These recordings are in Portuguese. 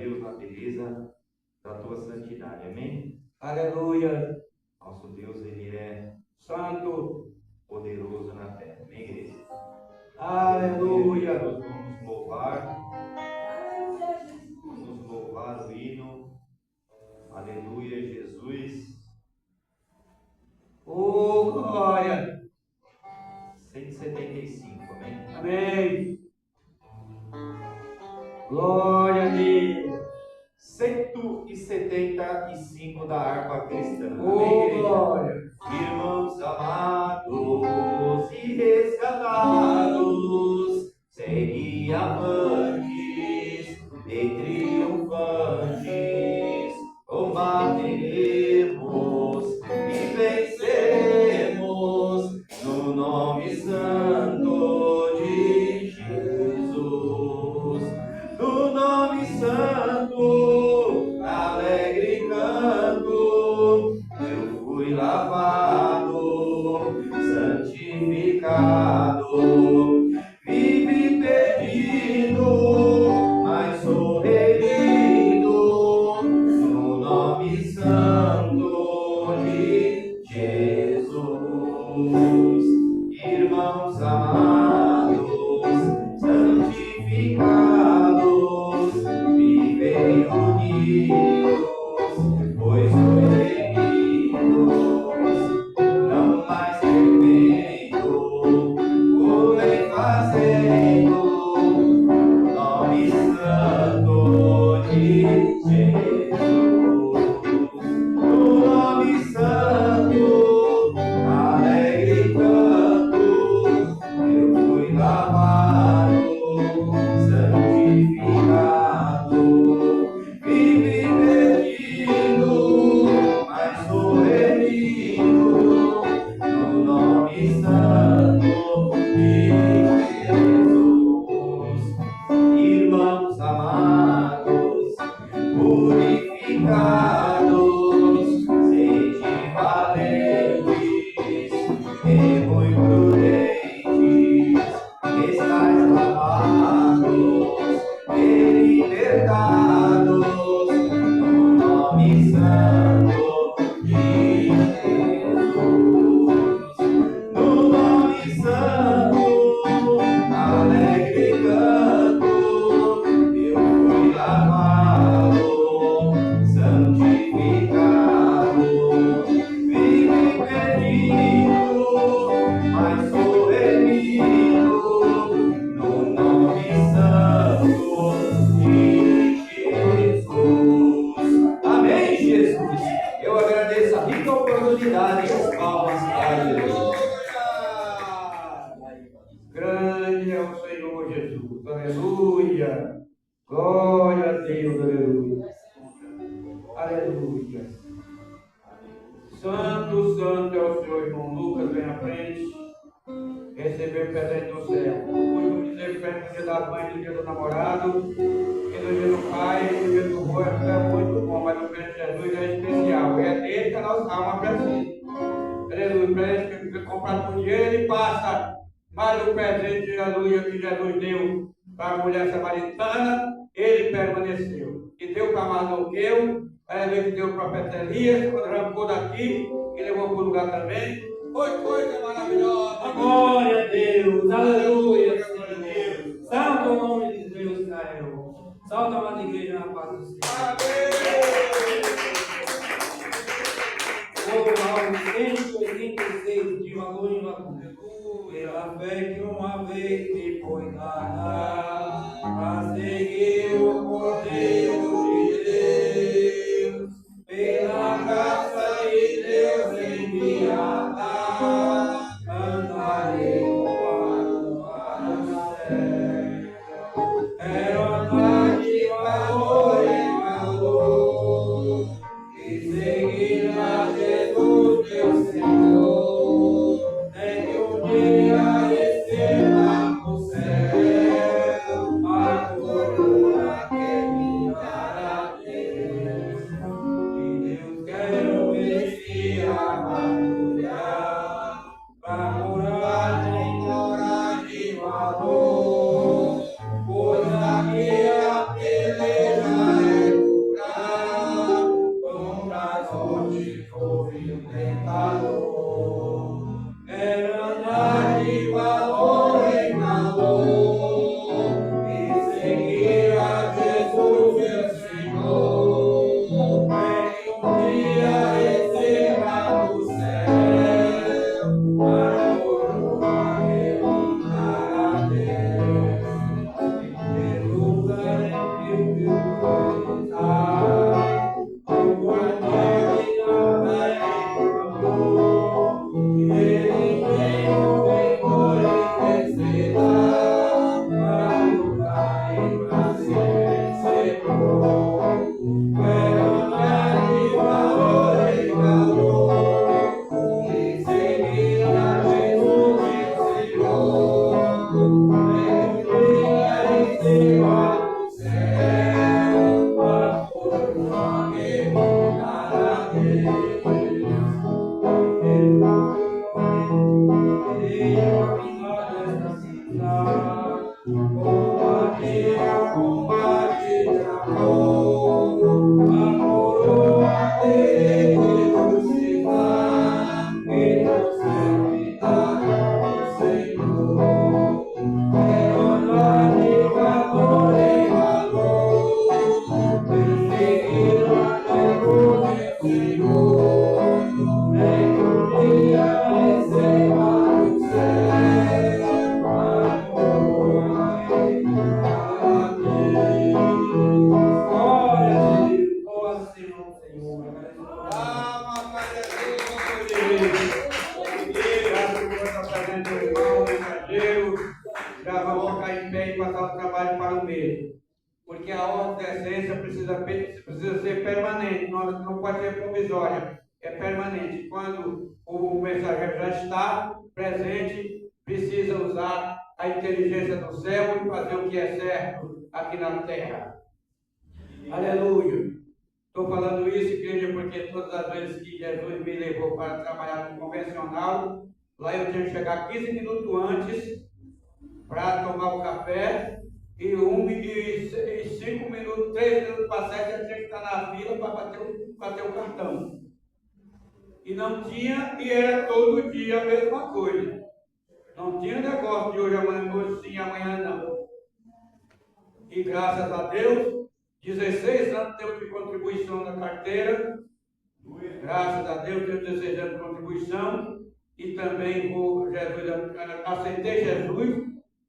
Deus, na beleza da tua santidade. Amém? Aleluia. Nosso Deus, Ele é Santo. poderoso na terra. Amém, igreja? Aleluia. Nós vamos louvar. Vamos louvar o hino. Aleluia, Jesus. Oh, glória. 175, amém? Amém. Glória a Deus. 175 da harpa cristã. Oh, Amém, igreja? glória. Irmãos amados e resgatados, segue avantes e triunfantes, combateremos e venceremos no nome santo de Jesus. No nome santo, alegre canto, eu fui lavado, santificado, vive perdido, mas sou redimido, no nome santo de Jesus. Irmãos amados, santificados, vivem unidos, pois sois remidos, não mais temendo, porém fazendo, nome santo de Jesus. No nome santo, alegre canto, eu fui lavado, santificado, vive perdido, mas sou remido, no nome santo de Jesus. Irmãos amados, purificados, sede valentes e muito prudentes, estáis lavados e libertados, no nome santo de Jesus. No nome santo, alegre canto, eu fui lavado, santificado, vive perdido, mas sou remido, no nome santo de Jesus. Amém, Jesus. Eu agradeço a rica oportunidade e as palmas para Jesus. Grande é o Senhor Jesus. Aleluia. Glória a Deus. Aleluia. Aleluia. Santo, santo é o Senhor. Irmão Lucas, vem à frente. Receber o presente do céu. Costumo dizer que no dia da mãe, no dia do namorado, e no dia do pai, e no dia do avô é muito bom, mas o presente de Jesus é especial. É dele que a nossa alma precisa. Aleluia. O presente que foi comprado por dinheiro, ele passa. Mas o presente, aleluia, que Jesus deu para a mulher samaritana, ele permaneceu. E deu para Mardoqueu, aleluia, que deu para o profeta Elias, quando arrancou daqui, e levou para o lugar também. Foi coisa maravilhosa. Glória a Deus, aleluia, Senhor Deus. Santo é o nome de Deus, Israel. Salve a amada igreja na paz do Senhor. Salmo 186, de valor em valor. Pela fé que uma vez me foi dada, para seguir o Cordeiro de Deus, pela graça de Deus enviada, andarei com a certa. Quero andar de valor em valor e seguir a Jesus, meu Senhor. Tem que um dia receba o céu. precisa ser permanente, não pode ser provisória, é permanente. Quando o mensageiro já está presente, precisa usar a inteligência do céu e fazer o que é certo aqui na terra. Aleluia! Estou falando isso, igreja, porque todas as vezes que Jesus me levou para trabalhar no convencional, lá eu tinha que chegar 15 minutos antes para tomar o café e 5 minutos, 3 minutos para 7 eu tinha que estar na fila para bater o cartão. E não tinha, e era todo dia a mesma coisa. Não tinha negócio de hoje, amanhã, hoje sim, amanhã não. E graças a Deus, 16 anos tenho de contribuição na carteira. Graças a Deus, tenho 16 anos de contribuição. E também aceitei Jesus.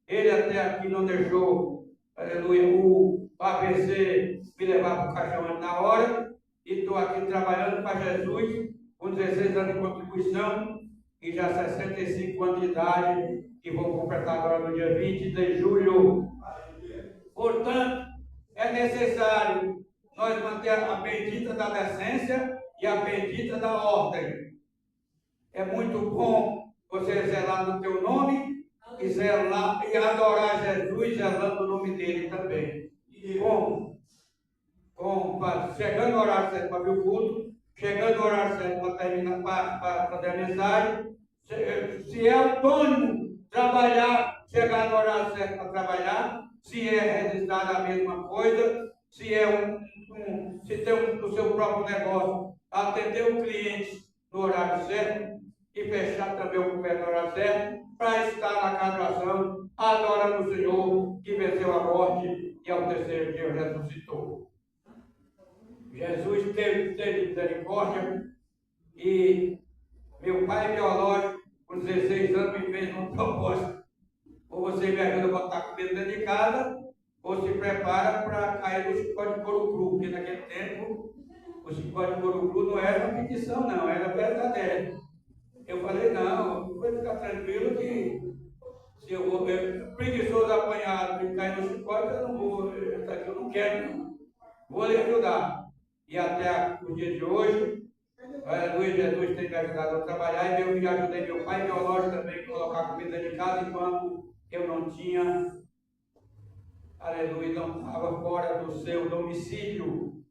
Ele até aqui não deixou, aleluia, o ABC me levar para o caixão na hora. E estou aqui trabalhando para Jesus com 16 anos de contribuição e já 65 anos de idade, que vou completar agora no dia 20 de julho. Portanto, é necessário nós manter a bendita da decência e a bendita da ordem. É muito bom você zelar no teu nome e zelar e adorar Jesus zelando o nome dele também. Como? Chegando o horário certo para ver o culto, chegando o horário certo para terminar, para fazer a mensagem. Se é autônomo, trabalhar, chegar no horário certo para trabalhar. Se é registrado a mesma coisa. Se tem o seu próprio negócio, atender o cliente no horário certo e fechar também o comércio no horário certo, para estar na casa de oração, adorando o Senhor que venceu a morte e ao terceiro dia ressuscitou. Jesus teve misericórdia e meu pai biológico, com 16 anos, me fez uma proposta. Ou você me ajuda a botar comida dentro de casa, ou se prepara para cair no chicote de couro cru, porque naquele tempo o chicote de couro cru não era uma ficção, não, era verdadeiro. Eu falei, não, vou ficar tranquilo que se eu vou preguiçoso apanhado e cair no chicote, eu não vou, eu não quero, não. Vou lhe ajudar. E até o dia de hoje, aleluia, Jesus tem me ajudado a trabalhar e eu ajudei meu pai biológico também a colocar comida de casa enquanto eu não tinha, aleluia, não estava fora do seu domicílio.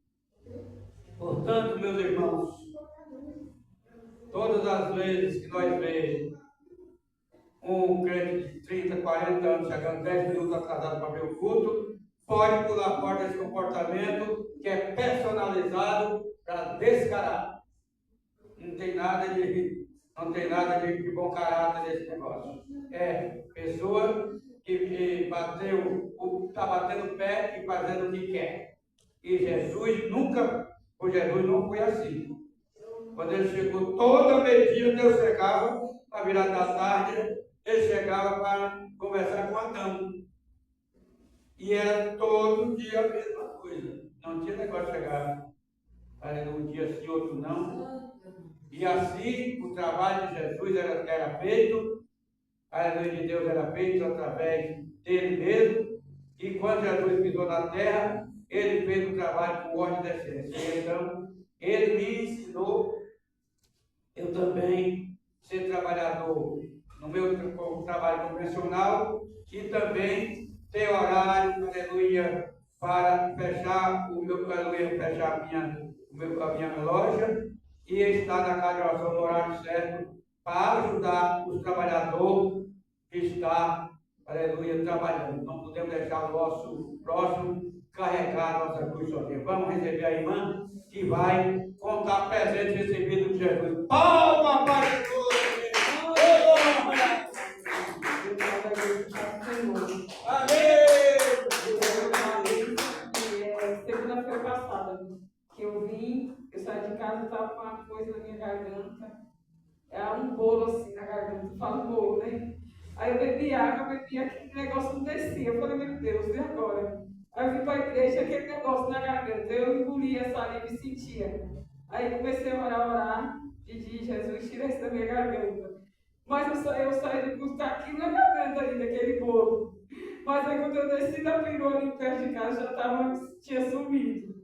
Portanto, meus irmãos, todas as vezes que nós vemos um crente de 30, 40 anos chegando 10 minutos atrasado para ver o culto, pode pular fora desse comportamento que é personalizado para descarar. Não tem nada de bom caráter nesse negócio. É pessoa que está batendo o pé e fazendo o que quer. E Jesus não foi assim. Quando ele chegou, toda medida Deus chegava, para virar da tarde, ele chegava para conversar com Adão. E era todo dia a mesma coisa. Não tinha negócio de chegar um dia sim, outro não. E assim o trabalho de Jesus era feito, a lei de Deus era feita através dele mesmo. E quando Jesus pisou na terra, ele fez o trabalho com ordem e decência. Então, ele me ensinou, eu também, ser trabalhador no meu trabalho convencional e também ter horário, aleluia, para fechar a minha loja e estar na casa de oração no horário certo para ajudar os trabalhadores que estão, aleluia, trabalhando. Não podemos deixar o nosso próximo carregar a nossa cruz sozinho. Vamos receber a irmã que vai contar presente recebido de Jesus. Palma para Jesus! Segunda-feira passada, que eu saí de casa e estava com uma coisa na minha garganta. Era um bolo assim na garganta, fala bolo, né? Aí eu bebi água, aquele negócio não descia. Eu falei, meu Deus, e agora? Aí eu vim para a igreja, aquele negócio na garganta. Eu engoli essa saliva e sentia. Aí comecei a orar, pedi, Jesus, tira isso da minha garganta. Mas eu saí de buscar aquilo na garganta ainda, aquele bolo. Mas aí quando eu desci da perua ali perto de casa, tinha sumido.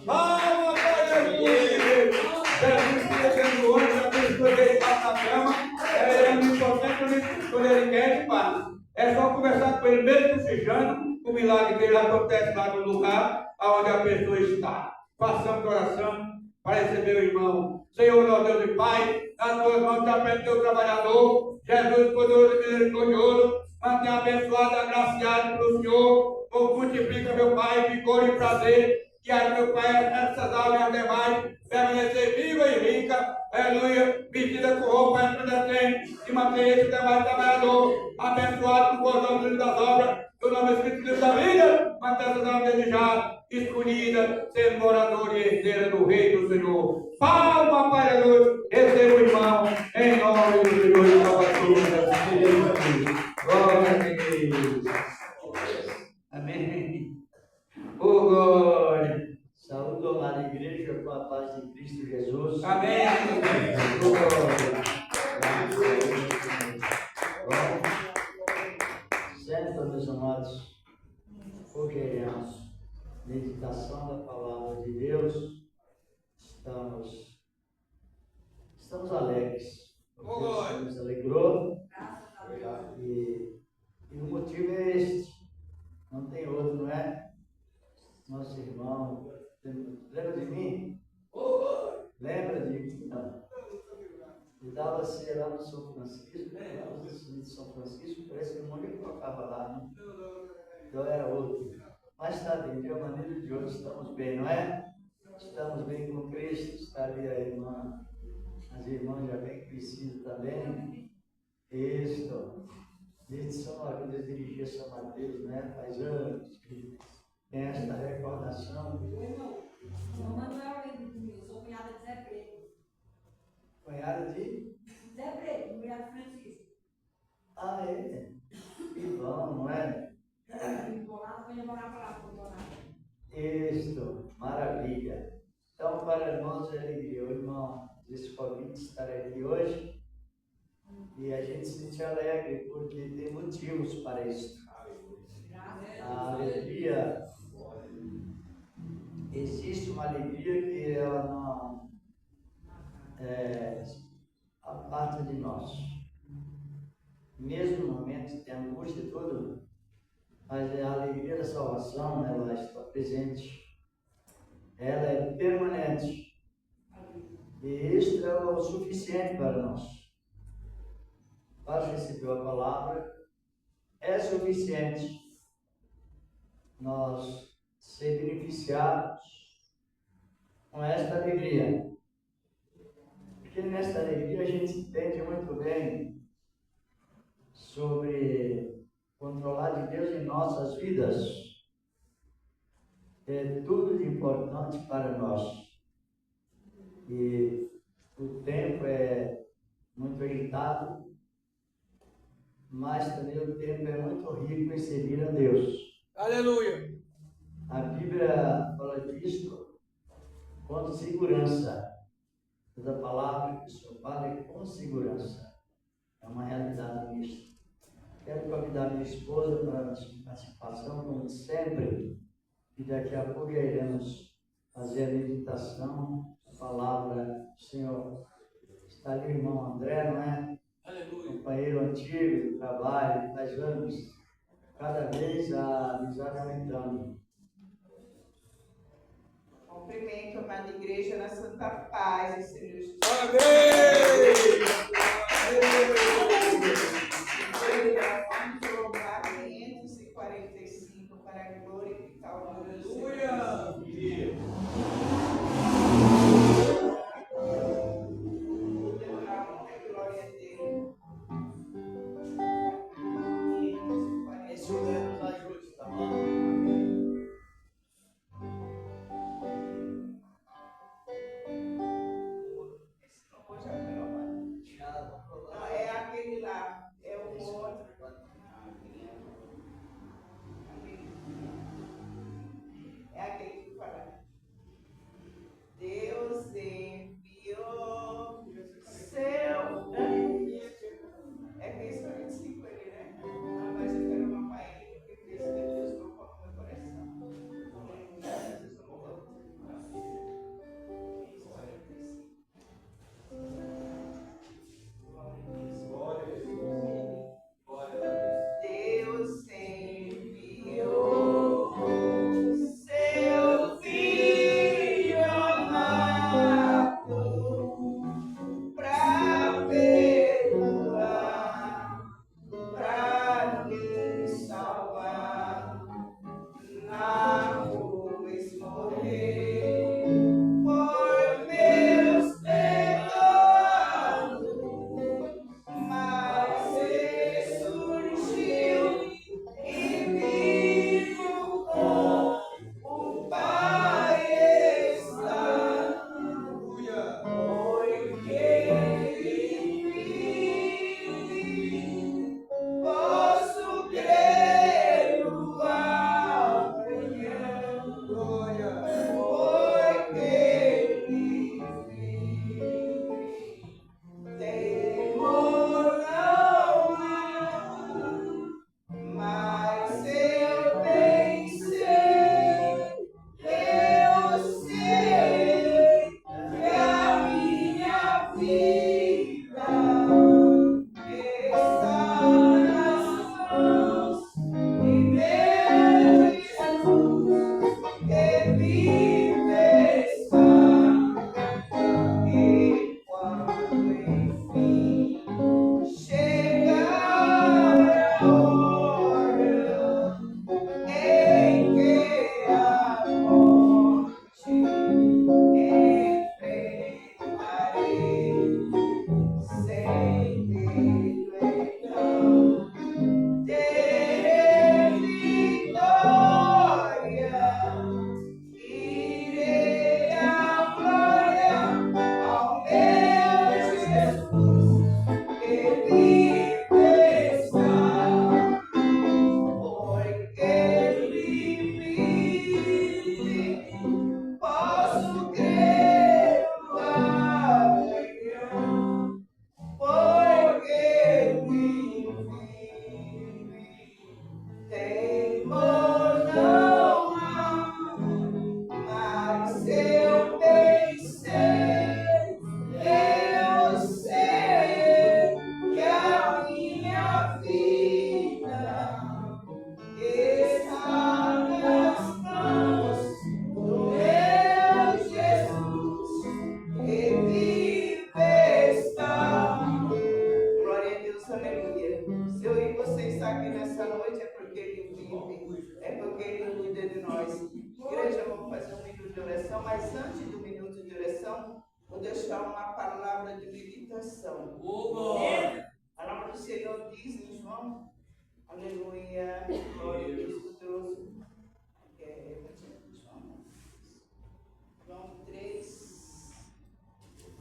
Palma para Jesus! Jesus pregando hoje, abençoe ele para na cama. É muito importante quando ele quer de paz. É só conversar com ele, mesmo cochichando, o milagre dele acontece lá no lugar onde a pessoa está. Façamos oração para receber o irmão. Senhor, nosso Deus e Pai, nas tuas mãos está perto do teu trabalhador, Jesus, poderoso e misericordioso, mantenha abençoado, agraciado pelo Senhor, multiplica, meu Pai, vigor e prazer, que haja, meu Pai, essas almas e as demais, permanecer viva e rica, aleluia, vestida com roupa resplandecente, e mantenha esse demais trabalhador, abençoado com o gozão das obras, do nome escrito do livro da vida, mantenha essas almas desejadas, escolhida, sendo moradora e herdeira do Rei do Senhor. Palma, Pai da luz, receba o irmão, em nome do Senhor e Salvador. Glória a Deus. Amém. Oh, glória. Saúdo a amada igreja com a paz de Cristo Jesus. Amém. Oh, glória. Senta, meus amados, hoje iremos meditação da palavra de Deus. Estamos alegres, porque o Senhor nos alegrou. E o motivo é este, não tem outro, não é? Nosso irmão, lembra de mim? Lembra de mim? Não. Eu dava ser lá no São Francisco, lá no São Francisco, parece que o irmão que tocava lá, né? Então era outro. Mas está bem, de uma maneira ou de outra estamos bem, não é? Estamos bem com Cristo, está ali a irmã, as irmãs já bem conhecidas também. Isso. Desde quando eu dirigia São Mateus, né? Faz anos que tem esta recordação. Não, Manuel lembra de mim, eu sou cunhada de Zé Preto. Cunhada de? Zé Preto, mulher de Francisco. Ah, é? Que bom, não é? Foi morar para lá, foi morar. Isso, maravilha. Então, para nós é alegria, o irmão, esse convite estar aqui hoje. E a gente se sente alegre porque tem motivos para isso. A alegria, existe uma alegria que ela não é a parte de nós. Mesmo no momento tem angústia e tudo, mas a alegria da salvação, ela está presente. Ela é permanente. E isso é o suficiente para nós. Para receber a palavra, é suficiente nós ser beneficiados com esta alegria. Porque nesta alegria a gente entende muito bem sobre controlar de Deus em nossas vidas. É tudo de importante para nós. E o tempo é muito agitado, mas também o tempo é muito rico em servir a Deus. Aleluia. A Bíblia fala disso com segurança. Toda palavra que o Senhor fala é com segurança. É uma realidade nisso. Quero convidar minha esposa para a nossa participação, como sempre, e daqui a pouco iremos fazer a meditação, a palavra do Senhor. Está ali o irmão André, não é? Aleluia. Companheiro antigo do trabalho, faz anos, cada vez a amizade aumentando. Cumprimento a amada igreja na santa paz, Senhor Jesus. Amém! Vamos louvar 545 para glorificar o nome do Senhor. Aleluia! Glória a Deus. Esse Deus nos ajude, tá bom? Esse não pode aprovar. Não, é aquele oração, mas antes do minuto de oração, vou deixar uma palavra de meditação. A palavra do Senhor diz em João, aleluia, glória a Deus poderoso.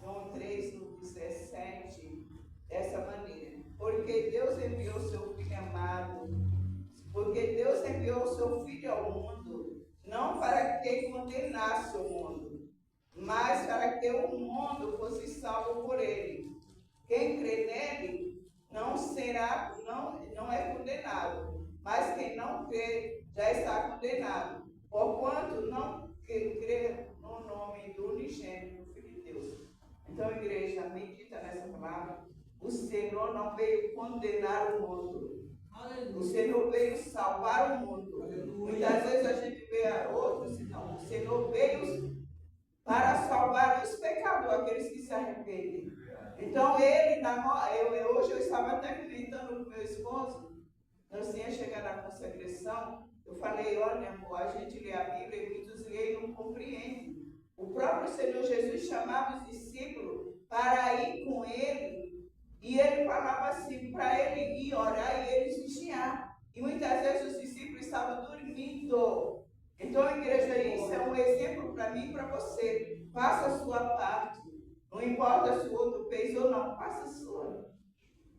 João 3, no 17, dessa maneira. Porque Deus enviou seu Filho amado, porque Deus enviou o seu Filho ao mundo, não para que condenasse o mundo, mas para que o mundo fosse salvo por ele. Quem crê nele não é condenado, mas quem não crê já está condenado, porquanto não crê no nome do unigênito do Filho de Deus. Então, igreja, medita nessa palavra. O Senhor não veio condenar o mundo. O Senhor veio salvar o mundo. Muitas vezes a gente vê outros, não. O Senhor veio para salvar os pecadores, aqueles que se arrependem. Então, hoje eu estava até comentando com meu esposo, nós tínhamos chegado à consagração, eu falei, olha amor, a gente lê a Bíblia e muitos leem e não compreendem. O próprio Senhor Jesus chamava os discípulos para ir com ele, e ele falava assim, para ele ir orar e eles vigiar. E muitas vezes os discípulos estavam dormindo. Então, igreja, isso é um exemplo para mim e para você. Faça a sua parte. Não importa se o outro fez ou não, faça a sua.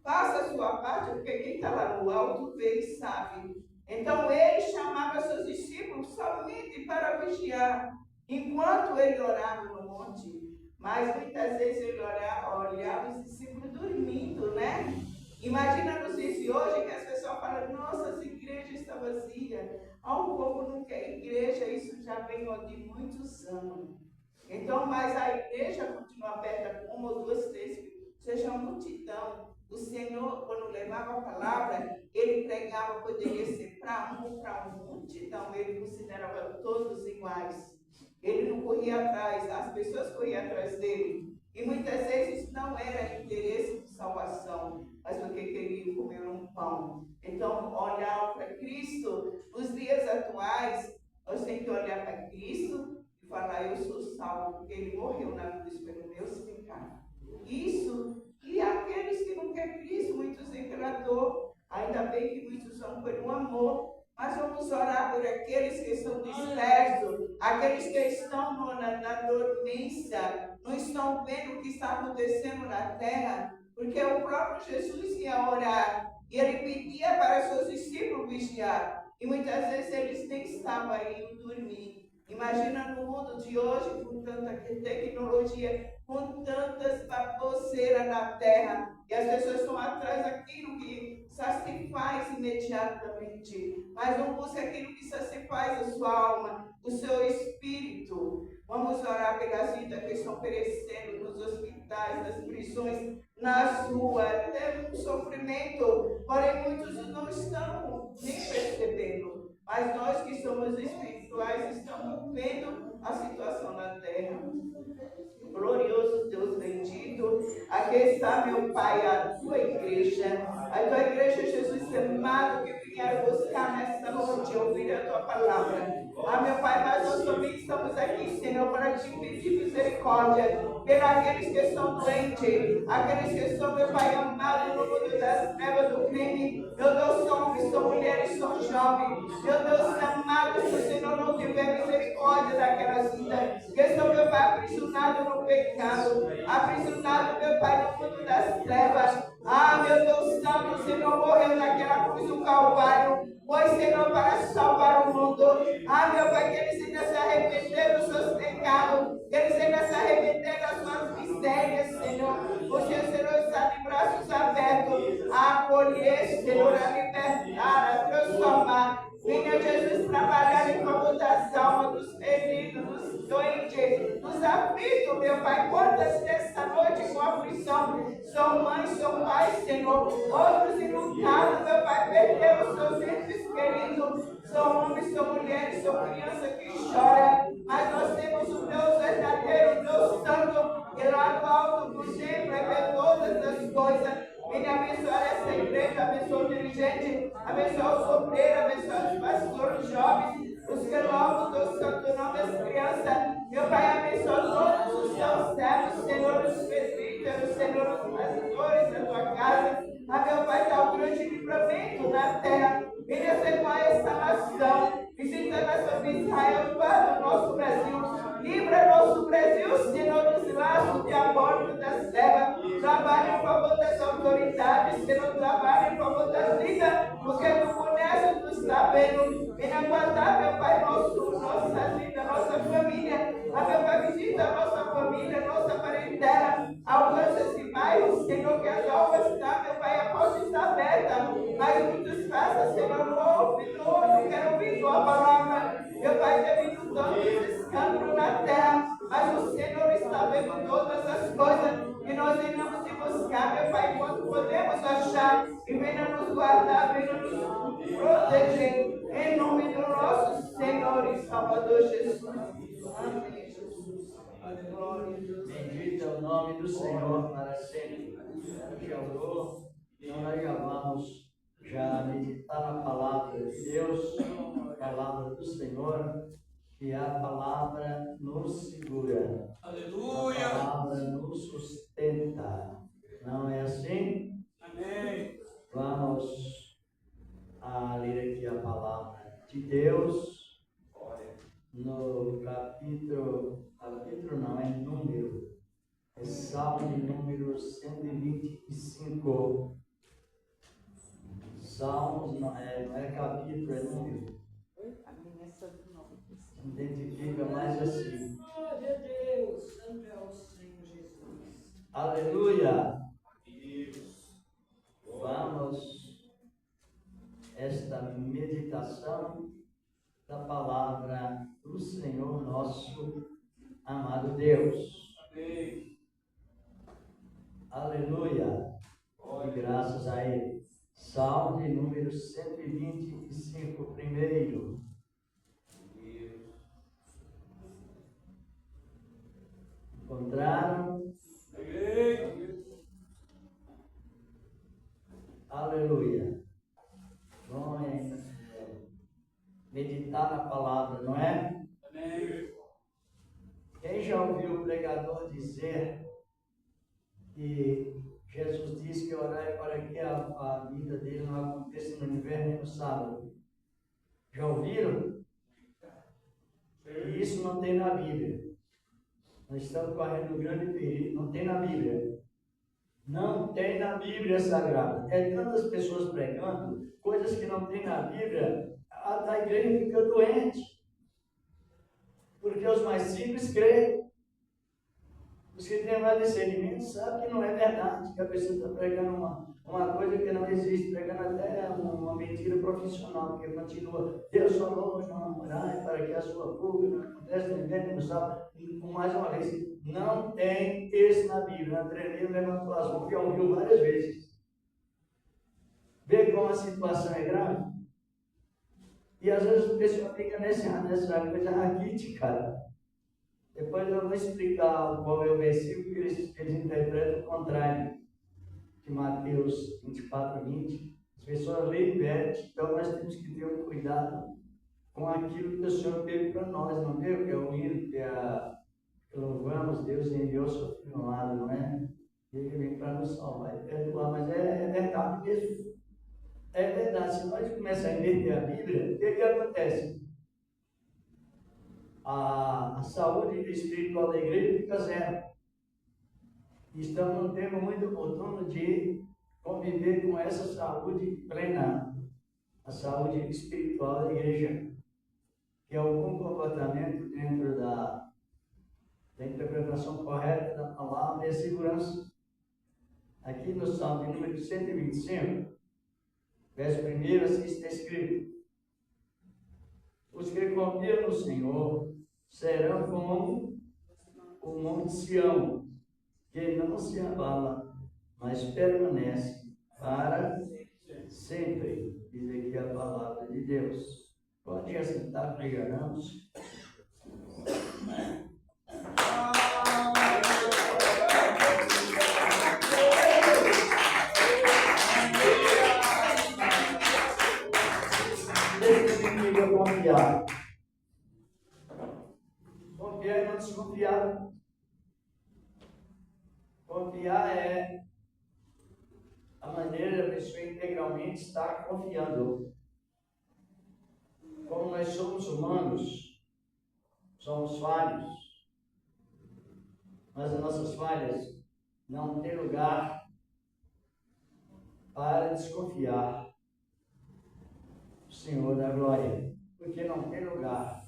Faça a sua parte, porque quem está lá no alto vê e sabe. Então, ele chamava seus discípulos somente para vigiar, enquanto ele orava no monte. Mas muitas vezes ele olhava os discípulos dormindo, né? Imagina nos dias de hoje que as pessoas falam, nossa, as igrejas estão vazias. O povo não quer igreja, isso já vem de muitos anos. Então, mas a igreja continua aberta com uma ou duas, três, seja uma multidão. O Senhor, quando levava a palavra, ele pregava, poderia ser para um ou para uma multidão, ele considerava todos iguais. Ele não corria atrás, as pessoas corriam atrás dele. E muitas vezes não era interesse de salvação, mas porque queriam comer um pão. Então, olhar para Cristo, nos dias atuais, nós temos que olhar para Cristo e falar, eu sou salvo, porque ele morreu na cruz pelos meus pecados. Isso, e aqueles que não querem Cristo, muitos dizem pela dor, ainda bem que muitos vão pelo amor, mas vamos orar por aqueles que estão dispersos, aqueles que estão na dormência, não estão vendo o que está acontecendo na terra, porque o próprio Jesus ia orar, e ele pedia para seus discípulos vigiar, e muitas vezes eles nem estavam aí dormir. Imagina no mundo de hoje, com tanta tecnologia, com tantas baboseiras na terra, e as pessoas estão atrás daquilo que satisfaz imediatamente, mas não busca aquilo que satisfaz a sua alma, o seu espírito. Vamos orar pelas vidas que estão perecendo nos hospitais, nas prisões, nas ruas, até no sofrimento, porém muitos não estão nem percebendo, mas nós que somos espirituais estamos vendo a situação na terra. Glorioso Deus bendito, aqui está, meu Pai, a tua igreja, Jesus amado, que vieram buscar nesta noite, ouvir a tua palavra. Meu Pai, mas nós também estamos aqui, Senhor, para te pedir misericórdia pelos que estão doentes, aqueles que estão, meu Pai, amado, no mundo das trevas do crime. Meu Deus, são homens, são mulheres, são jovens. Meu Deus amado, se o Senhor não tiver misericórdia daquelas vidas que estão, meu Pai, aprisionados no pecado, aprisionados, meu Pai, no mundo das trevas. Meu Deus santo, o Senhor morreu naquela cruz do Calvário, foi, Senhor, para salvar o mundo. Meu Pai, que eles ainda se arrependeram dos seus pecados, que eles ainda se arrependeram das suas misérias, Senhor. Porque o Senhor está de braços abertos a acolher, Senhor, a libertar, a transformar. Venha, Jesus, trabalhar em favor das almas, dos feridos, dos doentes, dos aflitos, meu Pai. Quantas nessa noite com aflição são mães, são pais, Senhor. Outros enlutados, meu Pai, perderam seus entes queridos. São homens, são mulheres, são crianças que choram. Mas nós temos o Deus verdadeiro, o Deus santo, que lá no alto do sempre vê todas as coisas. Venha abençoar essa igreja, abençoa o dirigente, abençoa os obreiros, abençoa os pastores, os jovens, os que louvam o teu santo nome, as crianças. Meu Pai, sobre Israel, guarda o nosso Brasil. Livra nosso Brasil, Senhor, dos laços de aborto das terras. Trabalha em favor das autoridades, Senhor, trabalha em favor das vidas, porque tu conheces, tu está vendo. Venha guardar, meu Pai, nossa vida, nossa família. A meu Pai, visita a nossa família, nossa parentela. Alcança esse bairro, Senhor, que as obras estão, meu Pai, a porta está aberta. Mas muitos façam, Senhor, não quero ouvir tua palavra. Meu Pai, tem vindo tantos escândalos na terra, mas o Senhor está vendo todas as coisas. E nós iremos te buscar, meu Pai, enquanto podemos achar. E venha nos guardar, venha nos proteger. Em nome do nosso Senhor e Salvador Jesus. Amém, Jesus. Glória a Deus. Bendito é o nome do Senhor para sempre. Já orou? Então nós já vamos meditar na palavra de Deus, palavra do Senhor, que a palavra nos segura. Aleluia. A palavra nos sustenta. Não é assim? Amém. Vamos ler aqui a palavra de Deus no capítulo não, é número, é Salmo de número 125. Salmos não é capítulo, é número. Identifica mais assim. Glória a Deus, santo é o Senhor Jesus. Aleluia! Vamos esta meditação da palavra do Senhor nosso amado Deus. Amém. Aleluia! E graças a Ele. Salmo de número 125, primeiro. Encontraram? Aleluia. Vamos meditar na palavra, não é? Amém. Quem já ouviu o pregador dizer que Jesus disse que orar é para que a vida dele não aconteça no inverno e no sábado? Já ouviram? E isso não tem na Bíblia. Nós estamos correndo um grande perigo. Não tem na Bíblia. Não tem na Bíblia Sagrada. É tantas pessoas pregando coisas que não tem na Bíblia. A igreja fica doente. Porque os mais simples creem. Os que têm mais discernimento sabem que não é verdade. Que a pessoa está pregando uma coisa que não existe. Pregando até uma mentira profissional. Porque continua. Deus falou não orar para que a sua fuga não aconteça no inverno e no sábado. Mais uma vez, não tem esse na Bíblia. André Neil levantou as mãos e ouviu várias vezes. Vê como a situação é grave? E às vezes o pessoal fica nessa coisa raquítica. Depois eu vou explicar qual é o versículo que eles interpretam o contrário. De Mateus 24, 20. As pessoas leem e invertem, então nós temos que ter um cuidado com aquilo que o Senhor teve para nós, não deu? Que é o hino, que louvamos, Deus enviou o seu filho amado, não é? Ele vem para nos salvar e perdoar, mas é verdade mesmo. É verdade, se nós começarmos a inverter a Bíblia, o que acontece? A saúde espiritual da igreja fica zero. Estamos num tempo muito oportuno de conviver com essa saúde plena, a saúde espiritual da igreja, que é o bom comportamento dentro da interpretação correta da palavra e a segurança. Aqui no Salmo de número 125, verso 1, assim está escrito: os que confiam no Senhor serão como o monte Sião, que não se abala, mas permanece para sempre. Diz aqui a palavra de Deus. Pode assentar, pregaramos. Confiar. Confiar e não desconfiar. Confiar é a maneira da pessoa integralmente estar confiando. como nós somos humanos, somos falhos, mas as nossas falhas não têm lugar para desconfiar do Senhor da glória, porque não tem lugar.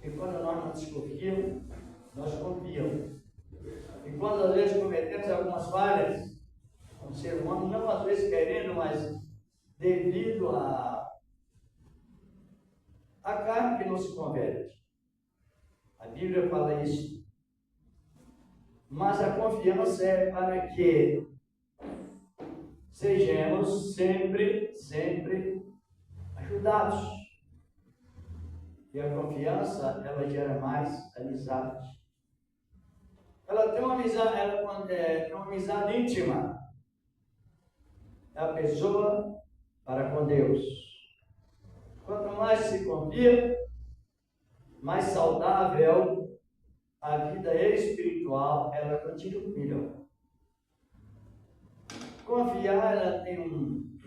E quando nós não desconfiamos, nós confiamos. E quando às vezes cometemos algumas falhas, um ser humano, não às vezes querendo, mas devido a carne que não se converte. A Bíblia fala isso. Mas a confiança é para que sejamos sempre ajudados. E a confiança, ela gera mais amizade. Ela tem uma amizade íntima. É a pessoa para com Deus. Quanto mais se confia, mais saudável a vida espiritual ela continua. Confiar, ela tem um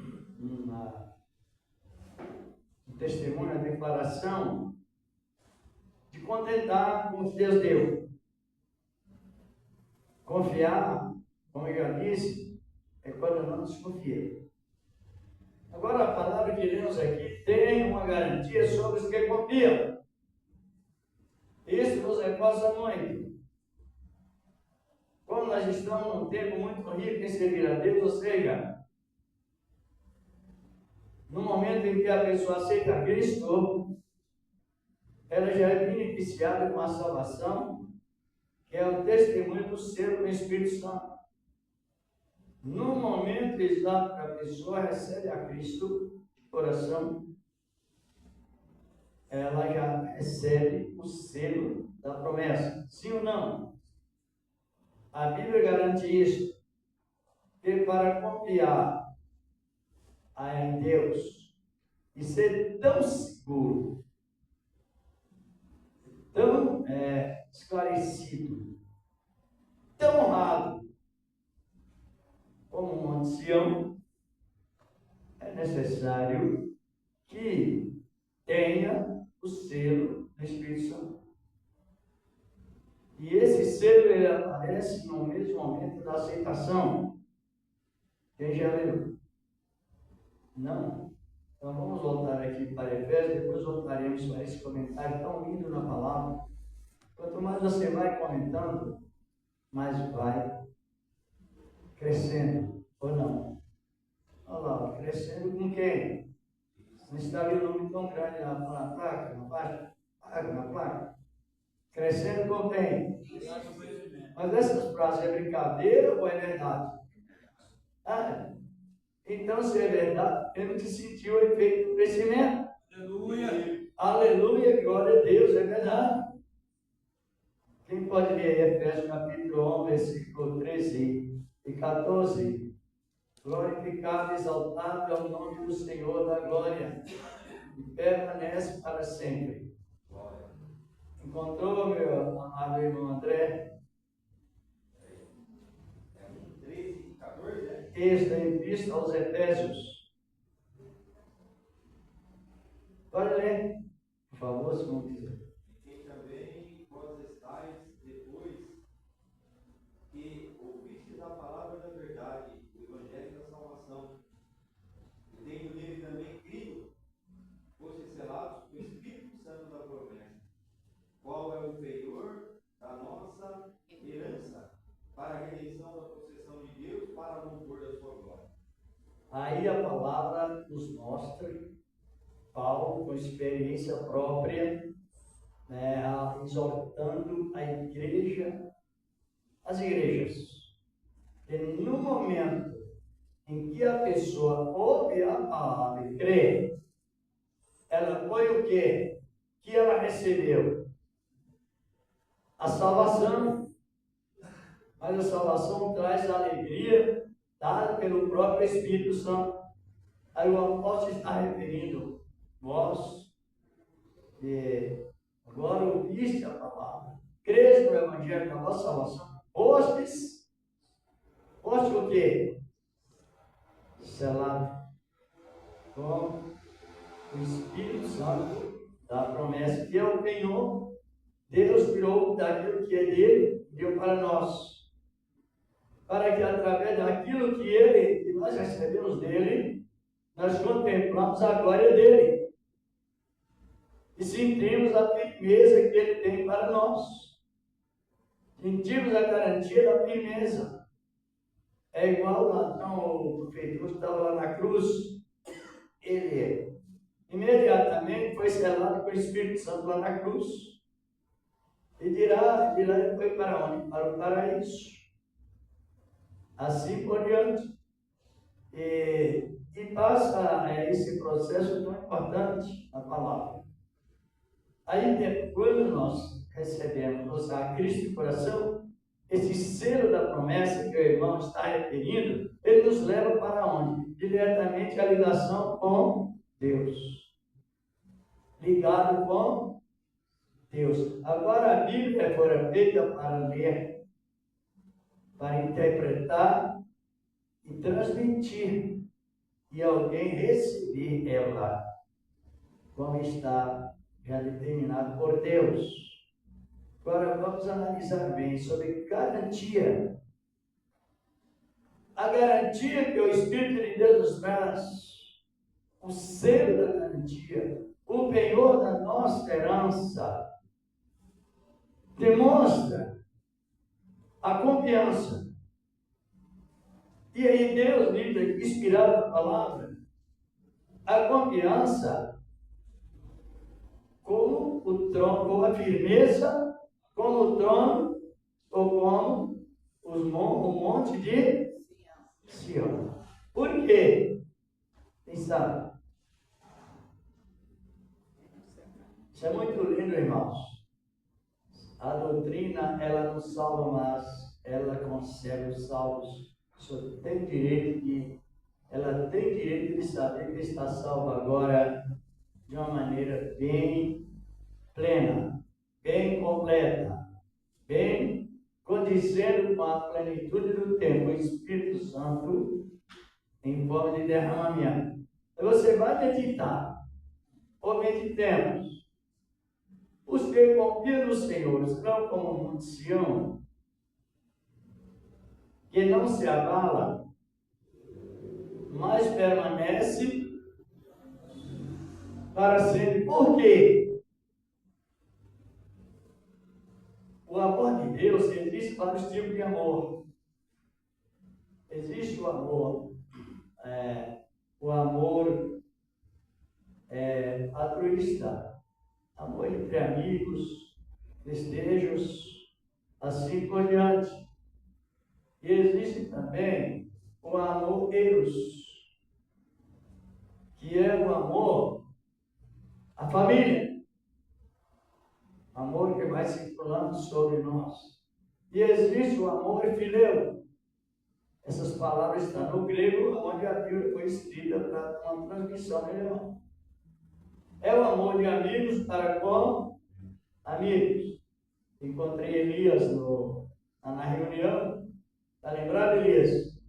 testemunho, uma declaração de contentar com o que Deus deu. Confiar, como eu já disse, é quando não desconfia. Agora, a palavra que lemos aqui tem uma garantia sobre os que confiam. Isso nos reforça muito. Como nós estamos num tempo muito rico em servir a Deus, ou seja, no momento em que a pessoa aceita Cristo, ela já é beneficiada com a salvação, que é o testemunho do selo do Espírito Santo. No momento exato que a pessoa recebe a Cristo de coração, ela já recebe o selo da promessa. Sim ou não? A Bíblia garante isso. Que para confiar em Deus e ser tão seguro, tão esclarecido, tão honrado como o Monte Sião, é necessário que tenha o selo do Espírito Santo. E esse selo ele aparece no mesmo momento da aceitação. Quem já leu? Não? Então vamos voltar aqui para Efésios, depois voltaremos para esse comentário tão lindo na palavra. Quanto mais você vai comentando, mais vai crescendo, ou não? Olha lá, crescendo com quem? Não está ali o nome tão grande na placa, na placa. Crescendo com quem? Mas essas frases é brincadeira ou é verdade? Então, se é verdade, temos que sentir o efeito do crescimento. Aleluia! Aleluia, glória a Deus, é verdade. Quem pode ler aí Efésios capítulo 1, versículo 13 e 14? Glorificado e exaltado é o nome do Senhor da glória, e permanece para sempre. Encontrou, meu amado irmão André? 13 e 14, né? Texto em vista aos Efésios. Pode ler, por favor, se não quiser. E também vós estáis depois que ouvistes a palavra da verdade, o evangelho da salvação, e tendo nele também crido, foste selados com o Espírito Santo da promessa, qual é o penhor da nossa herança, para a redenção da possessão de Deus, para o louvor da sua glória. Aí a palavra nos mostra Paulo, com experiência própria, exortando a igreja, as igrejas, que no momento em que a pessoa ouve a palavra e crê, ela foi o quê? Que ela recebeu? A salvação. Mas a salvação traz a alegria dada pelo próprio Espírito Santo. Aí o apóstolo está referindo, vós, que agora ouviste a palavra, crês no Evangelho da vossa salvação, fostes o quê? Selado com o Espírito Santo da promessa que é o penhor. Deus tirou daquilo que é dele e deu para nós, para que através daquilo que nós recebemos dele, nós contemplamos a glória dele e sentimos a firmeza que ele tem para nós. Sentimos a garantia da firmeza. É igual o ladrão, o profeta que estava lá na cruz. Ele imediatamente foi selado com o Espírito Santo lá na cruz. E de lá ele foi para onde? Para o paraíso. Assim por diante. E passa esse processo tão importante na palavra. Aí, quando nós recebemos a Cristo de coração, esse selo da promessa que o irmão está referindo, ele nos leva para onde? Diretamente a ligação com Deus. Ligado com Deus. Agora a Bíblia fora feita para ler, para interpretar e transmitir, e alguém receber ela, como está já determinado por Deus. Agora vamos analisar bem sobre garantia. A garantia que o Espírito de Deus nos traz, o selo da garantia, o penhor da nossa herança, demonstra a confiança. E aí Deus diz aqui, inspirado na palavra, a confiança como o trono, como a firmeza, como o trono, ou como o monte de Sião. Por quê? Quem sabe? Isso é muito lindo, irmãos. A doutrina, ela não salva, mas ela conserva os salvos. Só tem direito ela tem direito de saber que está salvo agora de uma maneira bem plena, bem completa, bem condizendo com a plenitude do tempo, o Espírito Santo em forma de derramamento. Você vai meditar, ou meditemos, os que confiam no Senhor estão como o monte Sião, que não se abala, mas permanece para sempre. Por quê? O amor de Deus existe vários tipos de amor. Existe o amor altruísta, amor entre amigos, festejos, assim por diante. E existe também o amor eros, que é o amor à família. Amor que vai circulando sobre nós. E existe o amor fileu. Essas palavras estão no grego, onde a Bíblia foi escrita para uma transmissão melhor. É o amor de amigos para com amigos. Encontrei Elias na reunião. Está lembrado, Elias?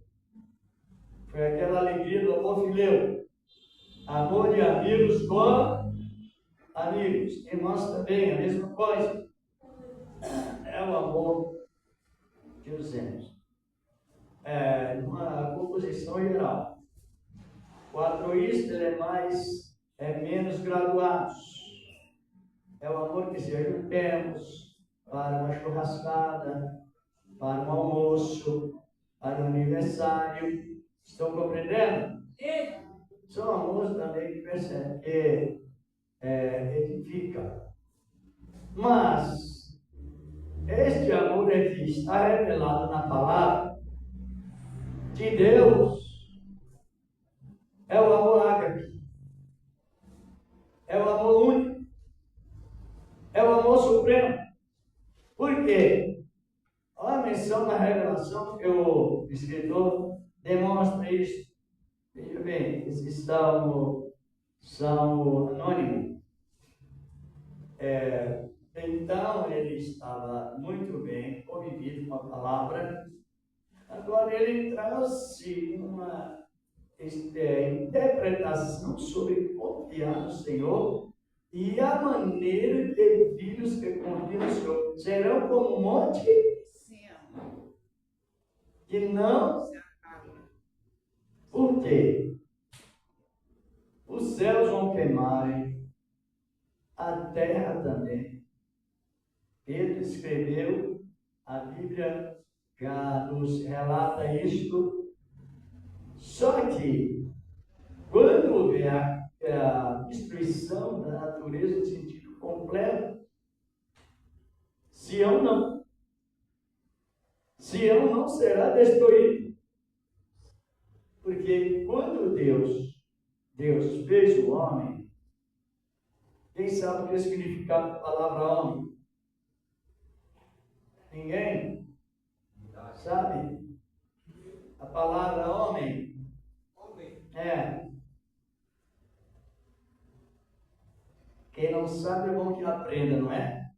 Foi aquela alegria do amor fileu. Amor de amigos com amigos. Irmãos também, a mesma coisa. É o amor que usamos. Uma composição geral. O altruísta é menos graduado. É o amor que se juntemos para uma churrascada, para um almoço, para um aniversário. Estão compreendendo? São amores também que percebem que edifica. Mas este amor aqui está revelado na palavra de Deus. É o amor ágape. É o amor único. É o amor supremo. Por quê? Olha a menção na revelação que o escritor demonstra isso. Veja bem, esse salmo anônimo. Então ele estava muito bem convivido com a palavra. Agora ele trouxe uma interpretação sobre confiar no Senhor E a maneira que filhos que confiam no Senhor serão como um monte que não. Por quê? Os céus vão queimarem, a terra também. Pedro escreveu, a Bíblia já nos relata isto. Só que, quando houver a destruição da natureza no sentido completo, Sião não. Sião não será destruído. Porque quando Deus fez o homem, quem sabe o que significa a palavra homem? Ninguém sabe? A palavra homem é. Quem não sabe é bom que aprenda, não é?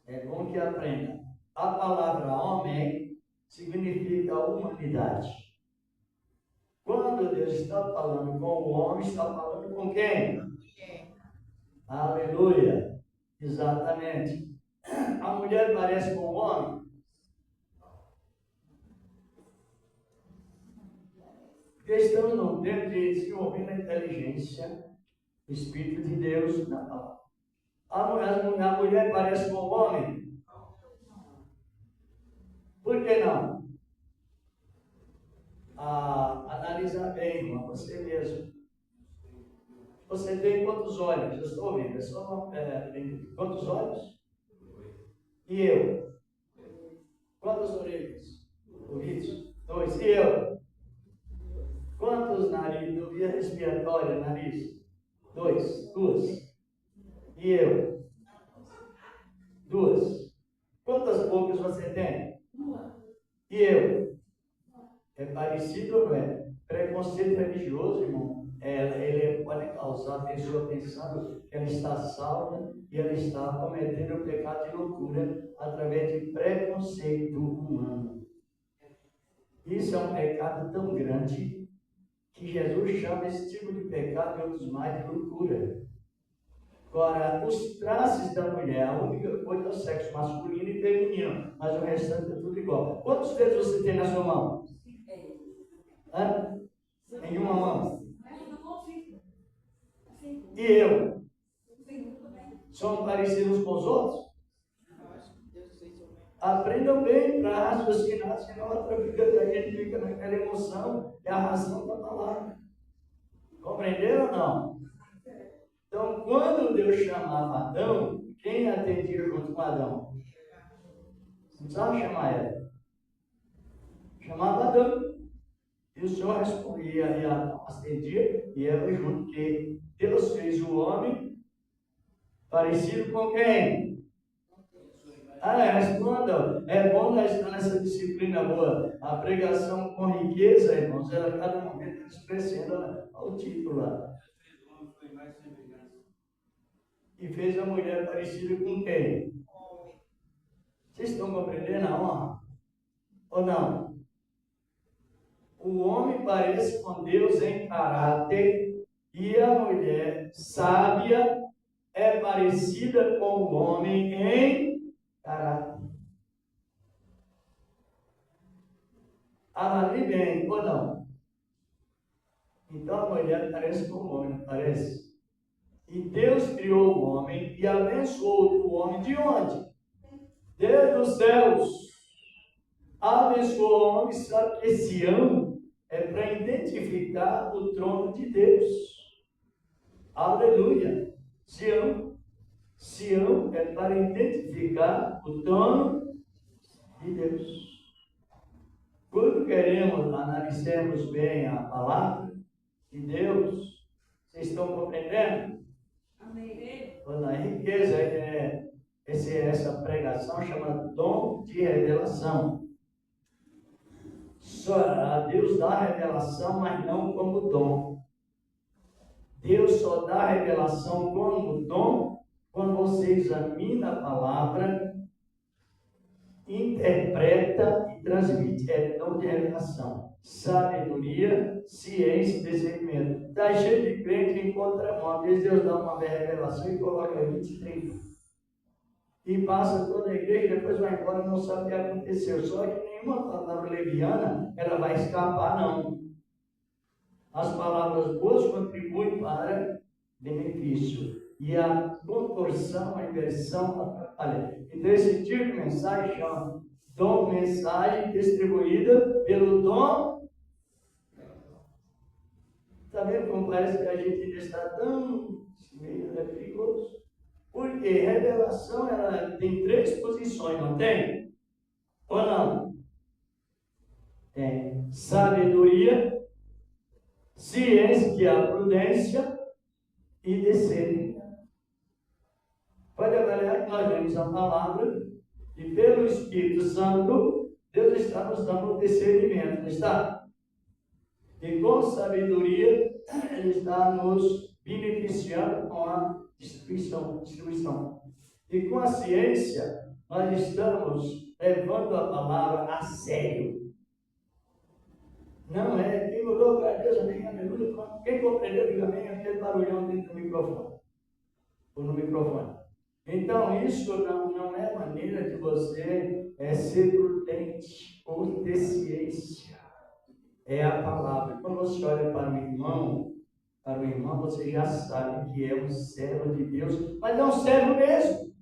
É bom que aprenda. A palavra homem significa humanidade. Quando Deus está falando com o homem, está falando com quem? Aleluia! Exatamente. A mulher parece com o homem? Porque estamos no tempo de desenvolver a inteligência, o Espírito de Deus na palavra. A mulher parece com o homem? Por que não? Analisar bem, irmão, você mesmo. Você tem quantos olhos? Eu estou ouvindo. Quantos olhos? E eu? Quantas orelhas? Ouvidos? 2. E eu? Quantos narizes? Via respiratória, nariz? 2. 2. E eu? 2. Quantas bocas você tem? 1. E eu? É parecido ou não é? Preconceito religioso, irmão, ele pode causar a pessoa pensando que ela está salva e ela está cometendo o pecado de loucura através de preconceito humano. Isso é um pecado tão grande que Jesus chama esse tipo de pecado e outros mais de loucura. Agora, os traços da mulher, a única coisa é o sexo masculino e feminino, mas o restante é tudo igual. Quantos dedos você tem na sua mão? Hã? Em uma mão. E eu? Somos parecidos com os outros? Aprendam bem para raciocinar, senão a gente fica naquela emoção e a razão da palavra. Compreenderam ou não? Então, quando Deus chamava Adão, quem atendia junto com Adão? Não precisava chamar ela. Chamava Adão. E o Senhor respondia e atendia, e ela junto, porque Deus fez o homem parecido com quem? Respondam. É bom nós estar nessa disciplina boa. A pregação com riqueza, irmãos, ela a cada momento expressando o título lá. E fez a mulher parecida com quem? Vocês estão compreendendo a honra? Ou não? O homem parece com Deus em caráter e a mulher sábia é parecida com o homem em caráter. Analise bem, ou não? Então a mulher parece com o homem, não parece? E Deus criou o homem e abençoou o homem de onde? Desde os céus. Abençoou o homem, sabe que Sião é para identificar o trono de Deus. Aleluia. Sião é para identificar o trono de Deus. Quando queremos analisarmos bem a palavra de Deus, vocês estão compreendendo? Amém. Quando a riqueza essa pregação chama dom de revelação. Só Deus dá revelação, mas não como dom. Deus só dá revelação como dom quando você examina a palavra, interpreta e transmite. É dom de revelação. sabedoria, ciência e discernimento. Está cheio de crente em contramão. Às vezes Deus dá uma revelação e coloca 20, 30. E passa toda a igreja, depois vai embora, não sabe o que aconteceu. Só que nenhuma palavra leviana, ela vai escapar, não. As palavras boas contribuem para benefício. E a contorção, a inversão, atrapalha. Então, esse tipo de mensagem chama dom, mensagem distribuída pelo dom. Está vendo como parece que a gente ainda está tão meio perigoso? Porque revelação, ela tem 3 posições, não tem? Ou não? Tem sabedoria, ciência, que é a prudência, e discernimento. Pode avaliar que nós lemos a palavra e pelo Espírito Santo, Deus está nos dando o discernimento, não está? E com sabedoria, Ele está nos beneficiando com a distribuição. E com a ciência, nós estamos levando a palavra a sério. Não é, quem orou para Deus, amém, aleluia. Quem compreendeu, diga amém, aquele barulhão dentro do microfone. Ou no microfone. Então, isso não é maneira de você ser prudente ou ter ciência. É a palavra. Quando você olha para o irmão, você já sabe que é um servo de Deus, mas é um servo mesmo.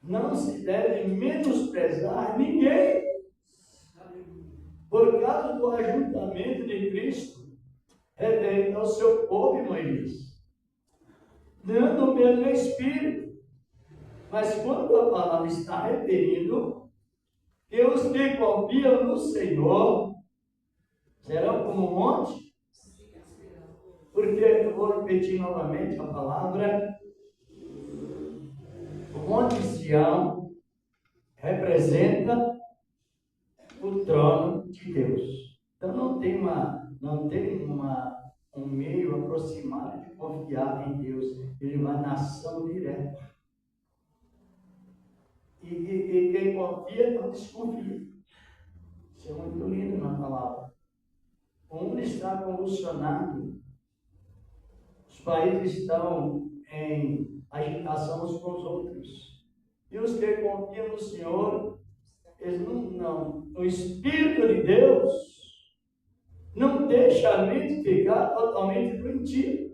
Não se deve menosprezar ninguém por causa do ajuntamento de Cristo, referente ao seu povo, irmãs. Dando o mesmo Espírito. Mas quando a palavra está referindo que os que confiam no Senhor serão como um monte, porque eu vou repetir novamente a palavra. O Monte Sião representa o trono de Deus. Então não tem um meio aproximado de confiar em Deus. Ele vai na ação direta. E quem confia não desconfia. Isso é muito lindo na palavra. O mundo está convulsionado. Os países estão em agitação uns com os outros. E os que confiam no Senhor, eles não. O Espírito de Deus não deixa a mente ficar totalmente doentia.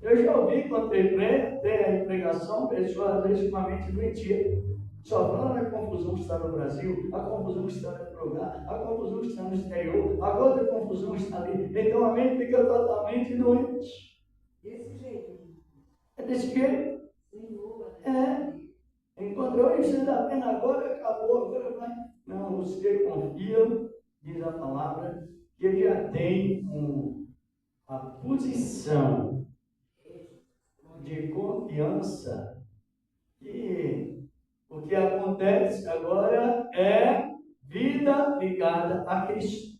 Eu já ouvi quando tem a pregação, pessoas às vezes com a mente doentia. Só fala na confusão que está no Brasil, a confusão que está no outro lugar, a confusão que está no exterior, a outra confusão que está ali. Então a mente fica totalmente doente. Desse jeito. É desse jeito? Encontrou isso da pena agora, acabou, agora vai. Não, os que confiam, diz a palavra, que ele já tem a posição de confiança. E o que acontece agora é vida ligada a Cristo.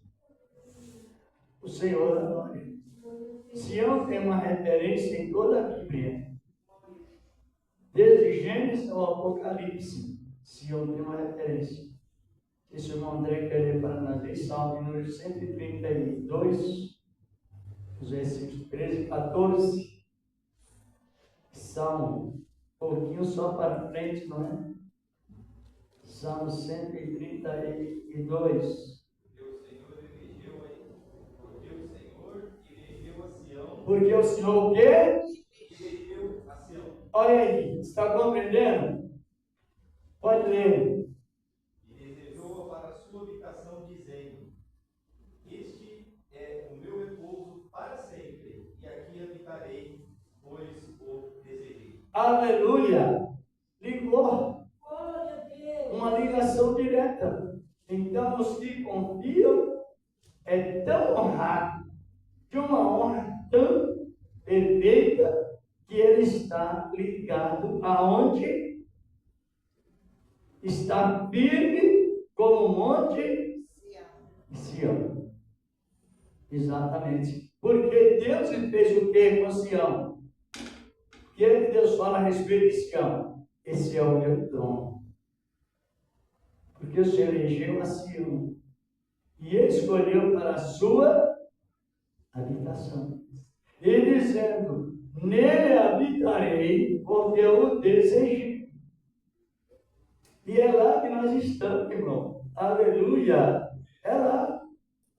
O Senhor adora. Sião tem uma referência em toda a Bíblia. Desde Gênesis ao Apocalipse, Sião tem uma referência. Se o irmão André quer ler para nós, em Salmo número 132, os versículos 13 e 14. Salmo, um pouquinho só para frente, não é? Salmo 132. Porque o Senhor o quê? Elegeu a Sião. Olha aí, está compreendendo? Pode ler. E desejou-a para a sua habitação, dizendo: Este é o meu repouso para sempre, e aqui habitarei, pois o desejei. Aleluia! Ligou. Uma ligação direta. Então, os que confiam é tão honrado, de uma honra tão perfeita, que ele está ligado aonde? Está firme como o monte Sião. Exatamente. Porque Deus fez o que com Sião? O que Deus fala a respeito de Sião? Esse é o meu trono. Porque porque o Senhor elegeu a Sião e escolheu para a sua habitação. E dizendo, nele habitarei, porque eu o desejei. E é lá que nós estamos, irmão. Aleluia! É lá.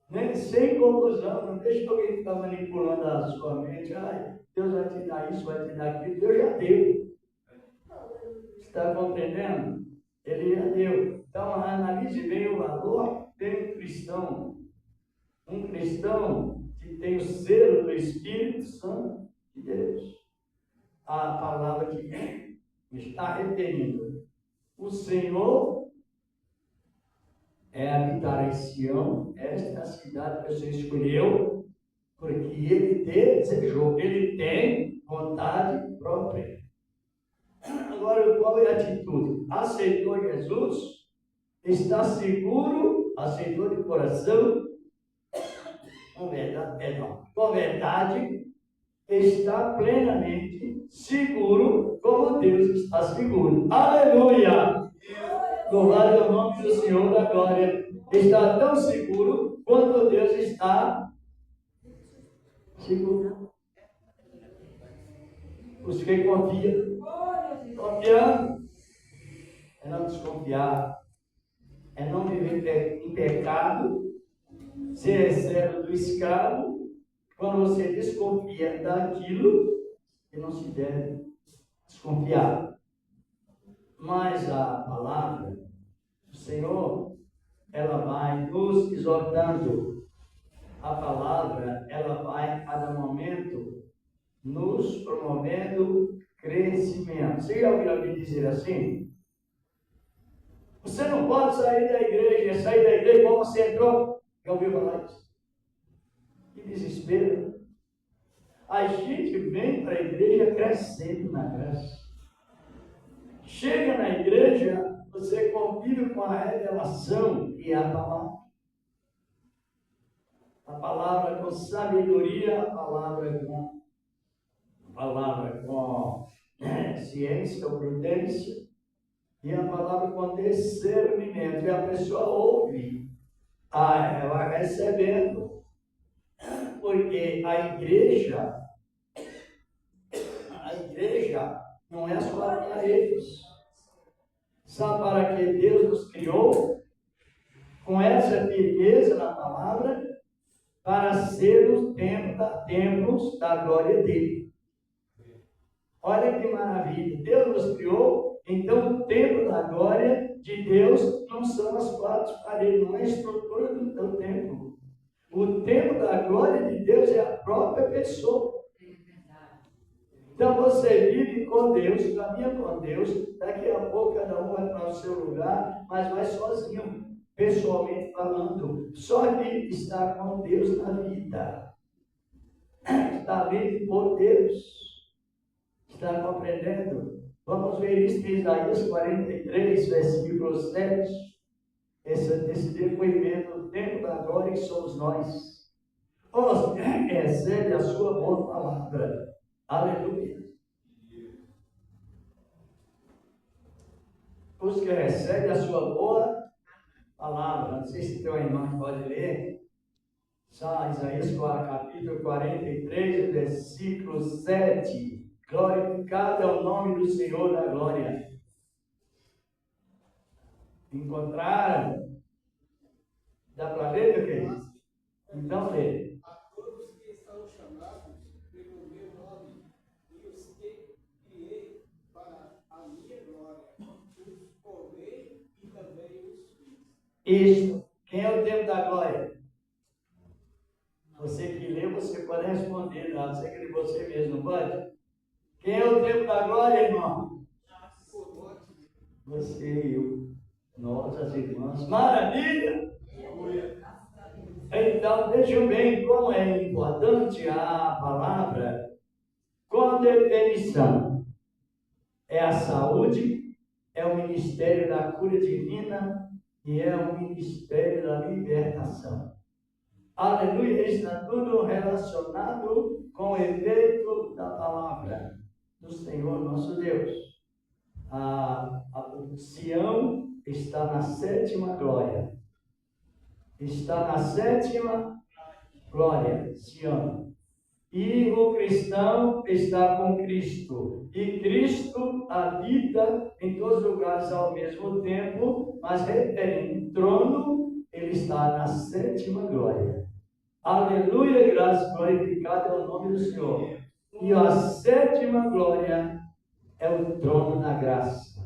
Né? Sem conclusão, não deixa alguém ficar manipulando a sua mente. Ai, Deus vai te dar isso, vai te dar aquilo. Deus já deu. Está compreendendo? Ele já deu. Então, analise bem o valor. Tem um cristão que tem o selo do Espírito Santo de Deus. A palavra que está referindo. O Senhor habitar em Sião, esta é a cidade que você escolheu, porque Ele desejou, Ele tem vontade própria. Agora, qual é a atitude? Aceitou Jesus, está seguro, aceitou de coração, com verdade, está plenamente seguro, como Deus está seguro. Aleluia! Louvado é o nome do Senhor da glória. Está tão seguro quanto Deus está seguro. Os que confiam, confiando, é não desconfiar, é não viver em pecado, ser servo do escravo, quando você desconfia daquilo que não se deve desconfiar. Mas a palavra do Senhor, ela vai nos exortando. A palavra, ela vai, a cada momento, nos promovendo crescimento. Você já ouviu alguém dizer assim? Você não pode sair da igreja como você entrou. Já ouviu falar isso? Que desespero. A gente vem para a igreja crescendo na graça. Chega na igreja, você convive com a revelação que é a palavra. A palavra com sabedoria, a palavra com ciência, prudência, e a palavra com discernimento. E a pessoa ouve, ela vai recebendo, porque a igreja não é só para eles. Sabe para que Deus nos criou? Com essa firmeza na palavra, para sermos templos da glória dele. Olha que maravilha. Deus nos criou, então o templo da glória de Deus não são as quatro paredes, não é a estrutura do templo. O templo da glória de Deus é a própria pessoa. Então você vive com Deus, caminha com Deus, daqui a pouco cada um vai para o seu lugar, mas vai sozinho, pessoalmente falando. Só que está com Deus na vida. Está livre por Deus. Está compreendendo? Vamos ver isso em Isaías 43, versículo 7. Esse depoimento do tempo da glória que somos nós. Recebe a sua boa palavra. Aleluia. Os que recebem a sua boa palavra. Não sei se teu irmão pode ler. Isaías capítulo 43, versículo 7. Glorificado é o nome do Senhor da glória. Encontraram? Dá para ler, meu querido? Então lê. Isso. Quem é o tempo da glória? Você que leu, você pode responder. Não sei que você mesmo, não pode? Quem é o tempo da glória, irmão? Você e eu. Nós, as irmãs. Maravilha! Então, vejam bem como é importante a palavra com definição. É a saúde, é o ministério da cura divina, e é o ministério da libertação. Aleluia! Está tudo relacionado com o efeito da palavra do Senhor nosso Deus. A Sião está na sétima glória. Está na sétima glória, Sião. E o cristão está com Cristo. E Cristo habita em todos os lugares ao mesmo tempo, mas referente ao trono, ele está na sétima glória. Aleluia, graças, glorificado é o nome do Senhor. E a sétima glória é o trono da graça.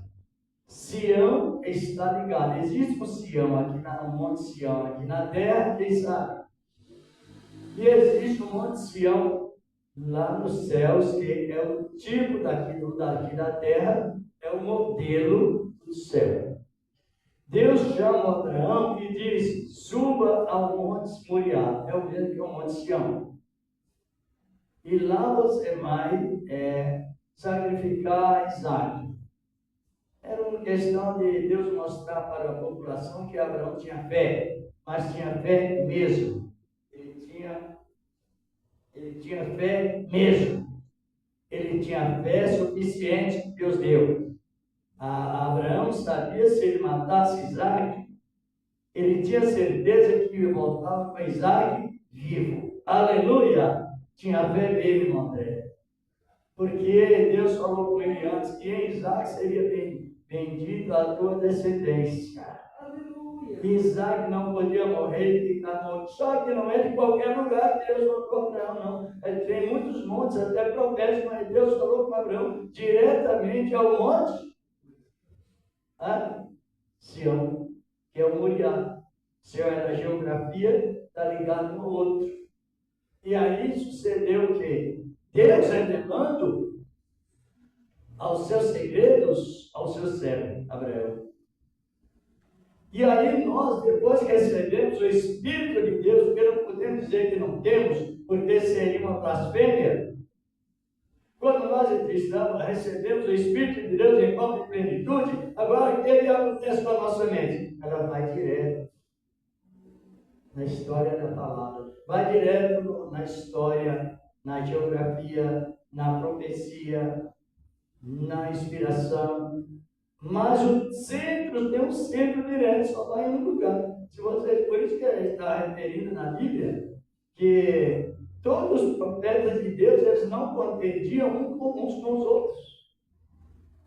Sião está ligado. Existe um Sião aqui no Monte Sião, aqui na terra, quem sabe? E existe um Monte Sião lá nos céus, que é o tipo daqui da terra, é o modelo do céu. Deus chama Abraão e diz: suba ao Monte Moriá, é o mesmo que o Monte Sião. E lá você vai sacrificar Isaac. Era uma questão de Deus mostrar para a população que Abraão tinha fé, mas tinha fé mesmo. Ele tinha fé mesmo. Ele tinha fé suficiente que Deus deu. Abraão sabia se ele matasse Isaac, ele tinha certeza que ia voltar com Isaac vivo. Aleluia! Tinha fé mesmo, André. Porque Deus falou com ele antes que em Isaac seria bendito a tua descendência. Aleluia! Isaac não podia morrer e ficar morto. Só que não é de qualquer lugar que Deus falou com Abraão, não. Tem muitos montes, até proféticos, mas Deus falou com Abraão diretamente ao monte Sião, que é o Moriá. Sião é da geografia, está ligado no outro. E aí sucedeu que Deus revelando aos seus segredos ao seu servo, Abraão. E aí nós, depois que recebemos o Espírito de Deus, porque não podemos dizer que não temos, porque seria uma blasfêmia. Quando nós cristãos recebemos o Espírito de Deus em forma de plenitude, agora o que acontece com a nossa mente? Ela vai direto na história da palavra, vai direto na história, na geografia, na profecia, na inspiração. Mas o centro tem um centro direto, só vai em um lugar. Se você, por isso que ele está referindo na Bíblia, que todos os profetas de Deus, eles não contendiam uns com os outros.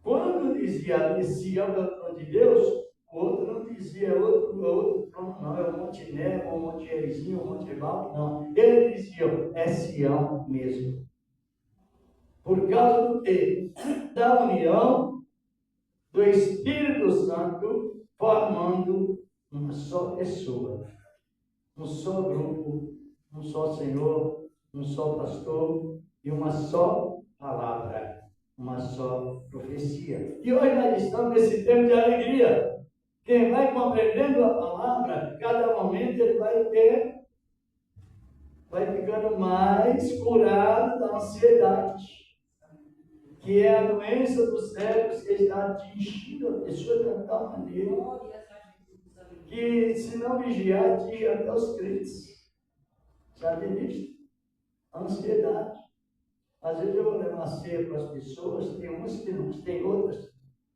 Quando dizia Sião é o trono de Deus, o outro não dizia outro trono, não, é o Monte Nebo, o Monte Gerizinho, o Monte Ebal, não. Eles diziam, é Sião mesmo. Por causa do quê? Da união do Espírito Santo formando uma só pessoa, um só grupo, um só Senhor, um só pastor e uma só palavra, uma só profecia. E hoje nós estamos nesse tempo de alegria. Quem vai compreendendo a palavra, cada momento ele vai ficando mais curado da ansiedade, que é a doença dos cérebros que está atingindo a pessoa de tal maneira que, se não vigiar, atinge até os crentes. Sabe disso? Ansiedade. Às vezes eu vou levar ceia para as pessoas, tem umas que não, tem outras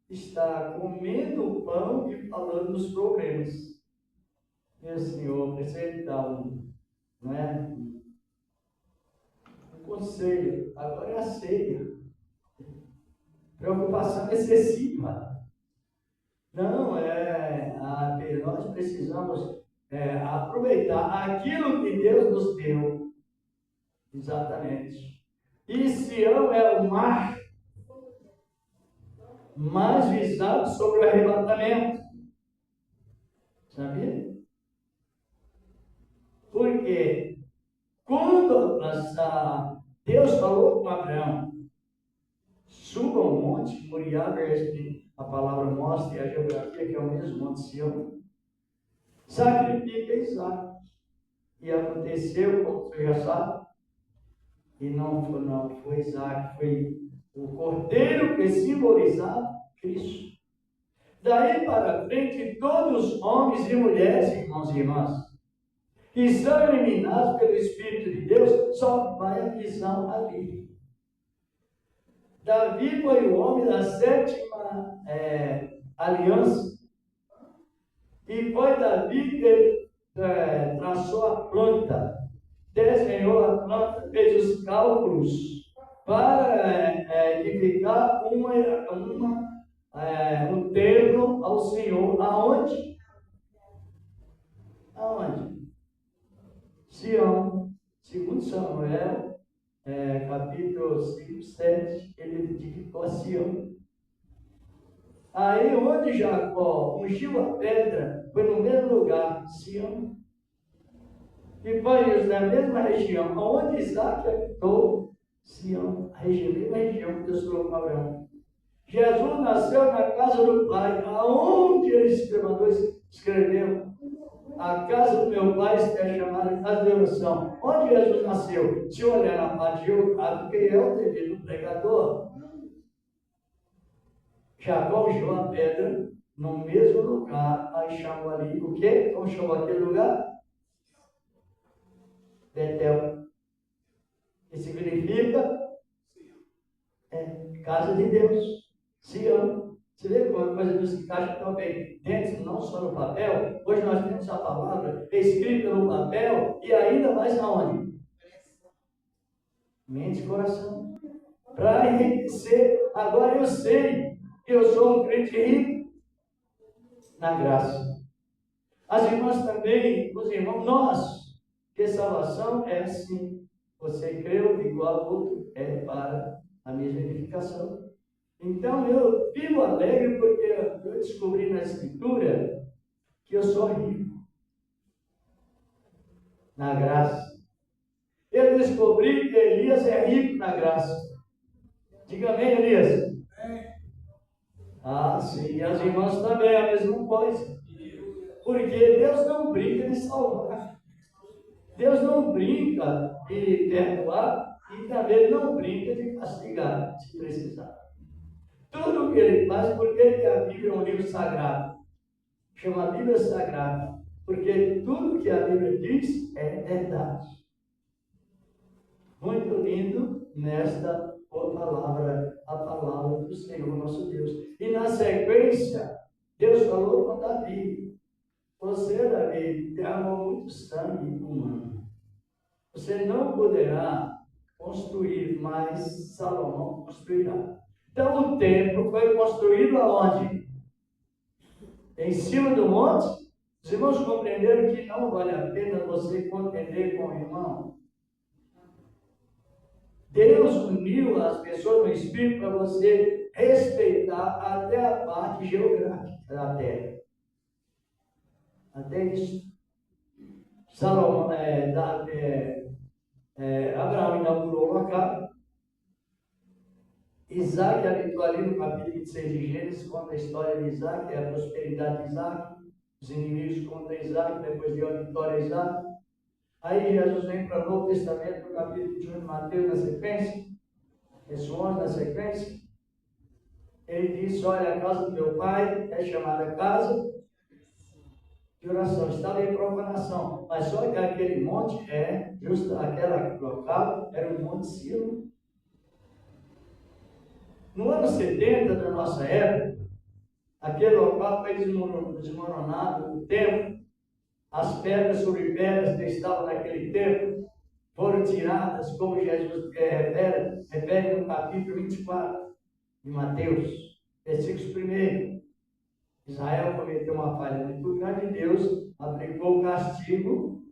que está comendo o pão e falando dos problemas. Meu Senhor, precisa dar um conselho. Agora é a ceia. Preocupação excessiva. Não, nós precisamos aproveitar aquilo que Deus nos deu. Exatamente. E Sião é o mar mais visado sobre o arrebatamento. Sabia? Porque quando Deus falou com Abraão, suba ao monte Moriá, a palavra mostra e a geografia, que é o mesmo monte Sião, sacrifica Isaac. E aconteceu, como você já sabe, e não foi Isaac, foi o cordeiro que simbolizava Cristo. Daí para frente, todos os homens e mulheres, irmãos e irmãs, que são iluminados pelo Espírito de Deus, só vai a visão ali. Davi foi o homem da sétima aliança. E foi Davi que traçou a planta, desenhou a planta, fez os cálculos para edificar um templo ao Senhor. Aonde? Aonde? Sião. Segundo Samuel, capítulo 5, 7, ele edificou a Sião. Aí onde Jacó ungiu a pedra, foi no mesmo lugar, Sião. E foi na mesma região, onde Isaac habitou, Sião, a mesma região que Deus falou com Abraão. Jesus nasceu na casa do Pai, aonde ele escreveu, a casa do meu Pai está chamada casa de oração. Onde Jesus nasceu? Se olhar na parte geográfica, ele é o devido pregador. Jacó ungiu a pedra no mesmo lugar, aí chamou ali, o quê? Como chamou aquele lugar? Betel. Que significa casa de Deus. Sião. Você vê como a coisa não se encaixa tão bem dentro, não só no papel. Hoje nós temos a palavra escrita no papel e ainda mais aonde? Mente e coração. Para enriquecer. Agora eu sei que eu sou um crente rico na graça. As irmãs também, os irmãos, nós, que salvação é assim. Você creu igual ao outro, é para a mesma edificação. Então eu vivo alegre porque eu descobri na Escritura que eu sou rico na graça. Eu descobri que Elias é rico na graça. Diga amém, Elias. Ah, sim, e as irmãs também a mesma coisa. Porque Deus não brinca de salvar. Deus não brinca de perdoar e também não brinca de castigar, se precisar. Tudo o que ele faz, porque a Bíblia é um livro sagrado. Chama Bíblia Sagrada. Porque tudo que a Bíblia diz é verdade. Muito lindo nesta palavra, a palavra do Senhor nosso Deus. E na sequência, Deus falou com Davi. Você, Davi, derramou muito sangue humano. Você não poderá construir, mas Salomão construirá. Então o templo foi construído aonde? Em cima do monte. Os irmãos compreenderam que não vale a pena você contender com o irmão. Deus uniu as pessoas no Espírito para você respeitar até a parte geográfica da terra. Até isso. Salomão, Abraão inaugurou o local. Isaac habitou ali no capítulo 26 de Gênesis, conta a história de Isaac, a prosperidade de Isaac, os inimigos contra Isaac, depois deu a vitória a Isaac. Aí Jesus vem para o Novo Testamento, no capítulo 21 de Mateus, na sequência, verso 11 na sequência. Ele diz: olha, a casa do meu pai é chamada casa de oração, estava em profanação, mas só que aquele monte aquele local era o Monte Silo. No ano 70 da nossa época, aquele local foi desmoronado, o templo, as pedras sobre pedras que estavam naquele templo foram tiradas, como Jesus refere no capítulo 24 de Mateus, versículos 1. Israel cometeu uma falha muito grande e Deus aplicou o castigo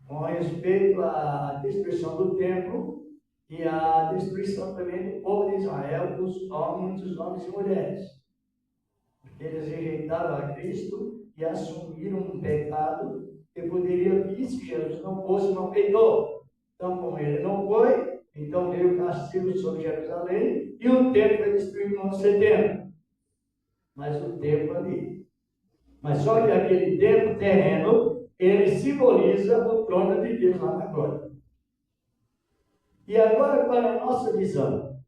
com respeito à destruição do templo e à destruição também do povo de Israel, dos homens e mulheres. Porque eles rejeitaram a Cristo e assumiram um pecado que poderia vir se Jesus não fosse, não pecou. Então, como ele não foi, então veio o castigo sobre Jerusalém e o templo foi destruído no ano 70. Mas o templo ali. Mas só que aquele templo terreno, ele simboliza o trono de Deus lá na glória. E agora, para a nossa visão,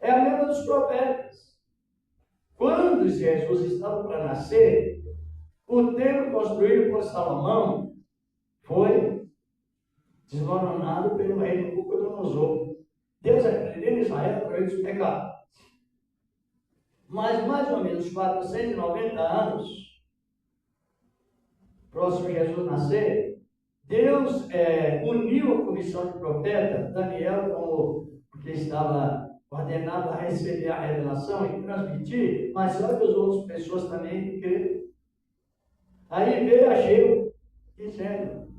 é a mesma dos profetas. Quando Jesus estava para nascer, o templo construído por Salomão foi desmoronado pelo rei Nabucodonosor. Deus repreendeu em Israel por meio dos pecados. Mas mais ou menos 490 anos próximo a Jesus nascer, Deus uniu a comissão de profeta, Daniel, porque estava ordenado a receber a revelação e transmitir, mas só que as outras pessoas também creram. Aí veio Ageu, dizendo,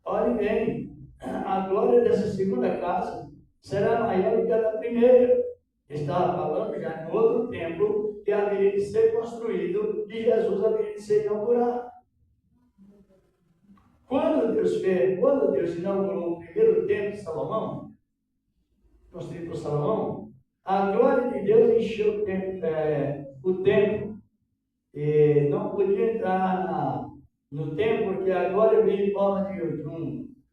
olhe bem, a glória dessa segunda casa será maior do que a da primeira. Estava falando já em outro templo que haveria de ser construído e Jesus haveria de ser inaugurado. Quando Deus inaugurou o primeiro templo de Salomão, construído por Salomão, a glória de Deus encheu o templo. E não podia entrar no templo, porque a glória veio em forma de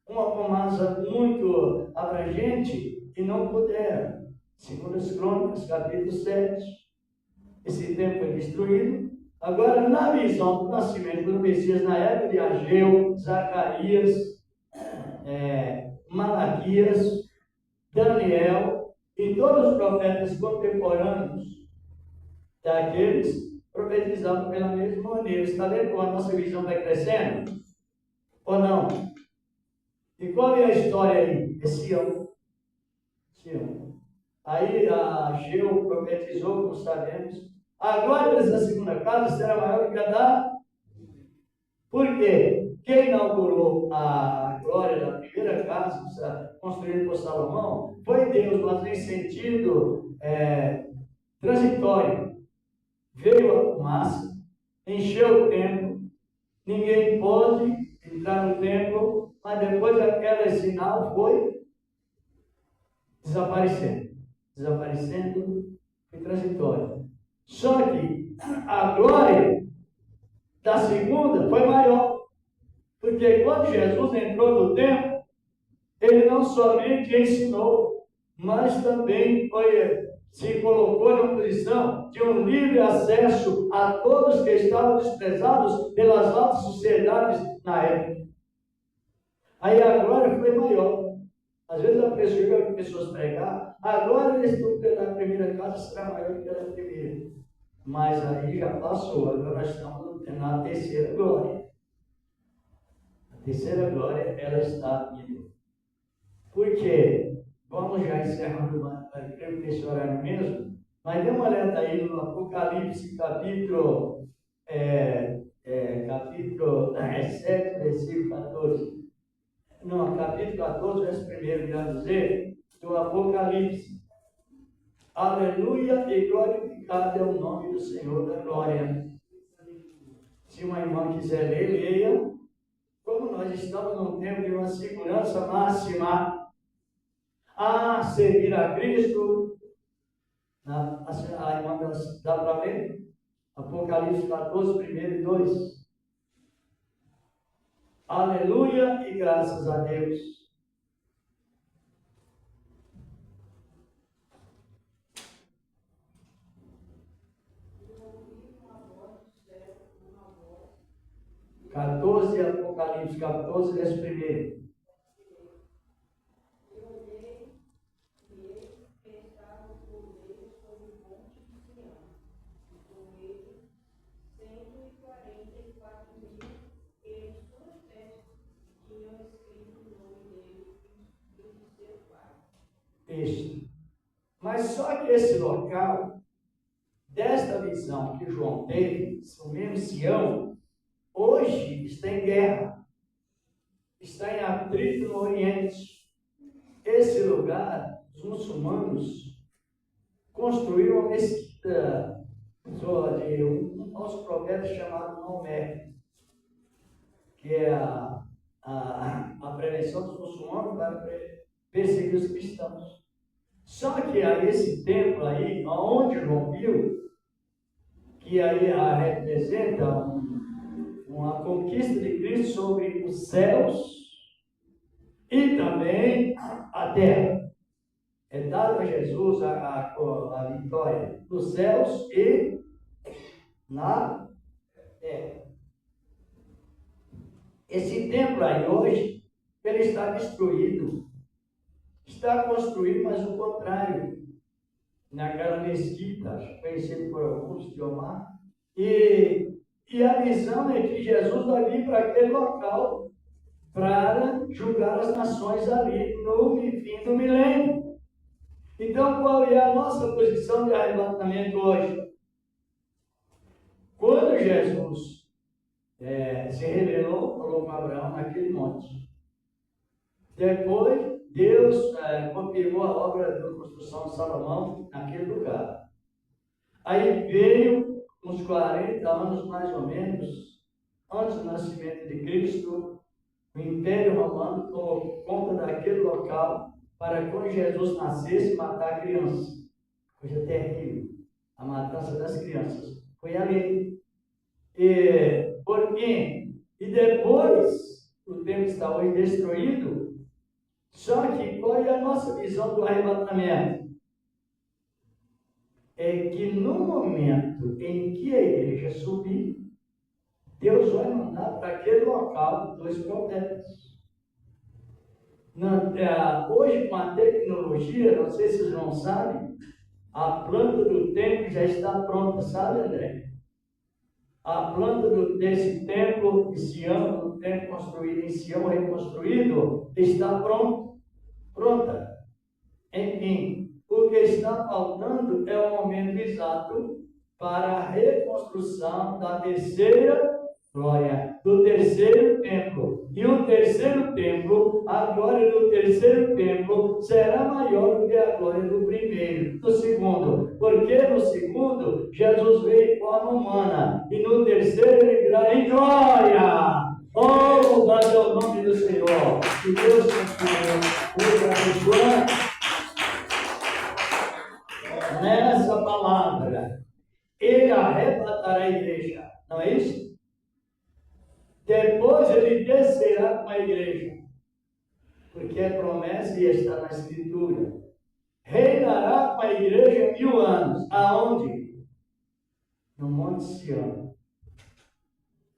uma fumaça muito abrangente e não puderam. Segundo as Crônicas, capítulo 7. Esse templo foi destruído. Agora, na visão do nascimento do Messias, na época de Ageu, Zacarias, Malaquias, Daniel e todos os profetas contemporâneos daqueles profetizavam pela mesma maneira. Está vendo como a nossa visão vai crescendo? Ou não? E qual é a história aí? É Sião. Aí Ageu profetizou, como sabemos, a glória dessa segunda casa será maior do que a da. Por quê? Quem inaugurou a glória da primeira casa, construída por Salomão, foi Deus, mas em sentido transitório. Veio a fumaça, encheu o templo, ninguém pôde entrar no templo, mas depois aquele sinal foi desaparecendo, foi transitório. Só que a glória da segunda foi maior, porque quando Jesus entrou no templo, ele não somente ensinou, mas também se colocou na posição de um livre acesso a todos que estavam desprezados pelas altas sociedades na época. Aí a glória foi maior. Às vezes a pessoa vê pessoas pregar, a glória da primeira casa será maior do que a da primeira. Mas aí já passou, agora nós estamos na terceira glória. A terceira glória, ela está indo. Por quê? Vamos já encerrando, creio que esse horário mesmo, mas dê uma olhada aí no Apocalipse, capítulo 7, versículo 14. Não, capítulo 14, verso 1, melhor dizer, do Apocalipse. Aleluia e glorificado é o nome do Senhor da glória. Se uma irmã quiser ler, leia. Como nós estamos num tempo de uma segurança máxima, a servir a Cristo, a irmã dá para ver? Apocalipse 14, 1 e 2. Aleluia e graças a Deus. Apocalipse 14, verso 1. Mas só que esse local, desta visão que João teve, o mesmo Sião, hoje está em guerra, está em atrito no Oriente. Esse lugar, os muçulmanos construíram uma mesquita de um nosso profeta chamado Maomé, que é a prevenção dos muçulmanos para perseguir os cristãos. Só que a esse templo aí, onde João viu, que aí representa uma conquista de Cristo sobre os céus e também a terra. É dado a Jesus a vitória nos céus e na terra. Esse templo aí hoje, ele está destruído. Está construído, mas o contrário. Naquela mesquita, conhecida por alguns de Omar, e E a visão é que Jesus vai vir para aquele local para julgar as nações ali no fim do milênio. Então, qual é a nossa posição de arrebatamento hoje? Quando Jesus se revelou, falou com Abraão naquele monte. Depois, Deus confirmou a obra da construção de Salomão naquele lugar. Aí veio uns 40 anos, mais ou menos, antes do nascimento de Cristo, o Império Romano tomou conta daquele local para quando Jesus nascesse, matar crianças. Coisa terrível. A matança das crianças. Foi ali. Por quê? E depois, o templo está hoje destruído. Só que qual é a nossa visão do arrebatamento? É que no momento em que a igreja subir, Deus vai mandar para aquele local 2 profetas. Hoje, com a tecnologia, não sei se vocês não sabem, a planta do templo já está pronta, sabe, André? A planta desse templo de Sião, o templo construído em Sião, reconstruído, está pronta. Enfim, o que está faltando é o momento exato para a reconstrução da terceira glória, do terceiro templo. E o terceiro templo, a glória do terceiro templo será maior do que a glória do primeiro, do segundo. Porque no segundo, Jesus veio em forma humana. E no terceiro, ele virá em glória. Oh, louvado é o nome do Senhor. Que Deus continue abençoando. Nessa palavra, ele arrebatará a igreja. Não é isso? Depois ele descerá com a igreja, porque é promessa e está na Escritura. Reinará com a igreja 1000 anos. Aonde? No Monte Sião.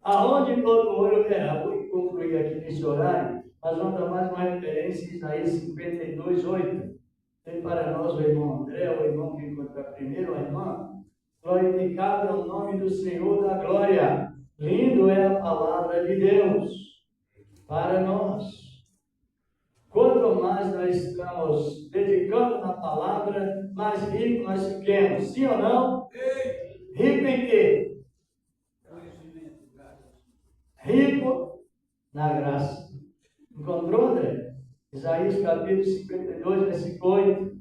Aonde todo olho verá. Vou concluir aqui nesse horário, mas vamos dar mais uma referência em Isaías 52, 8. Tem para nós o irmão André, o irmão que encontra primeiro, a irmã. Glorificado é o nome do Senhor da glória. Lindo é a palavra de Deus para nós. Quanto mais nós estamos dedicando na palavra, mais rico nós fiquemos. Sim ou não? Rico em quê? Rico na graça. Encontrou, André? Isaías capítulo 52, versículo 8.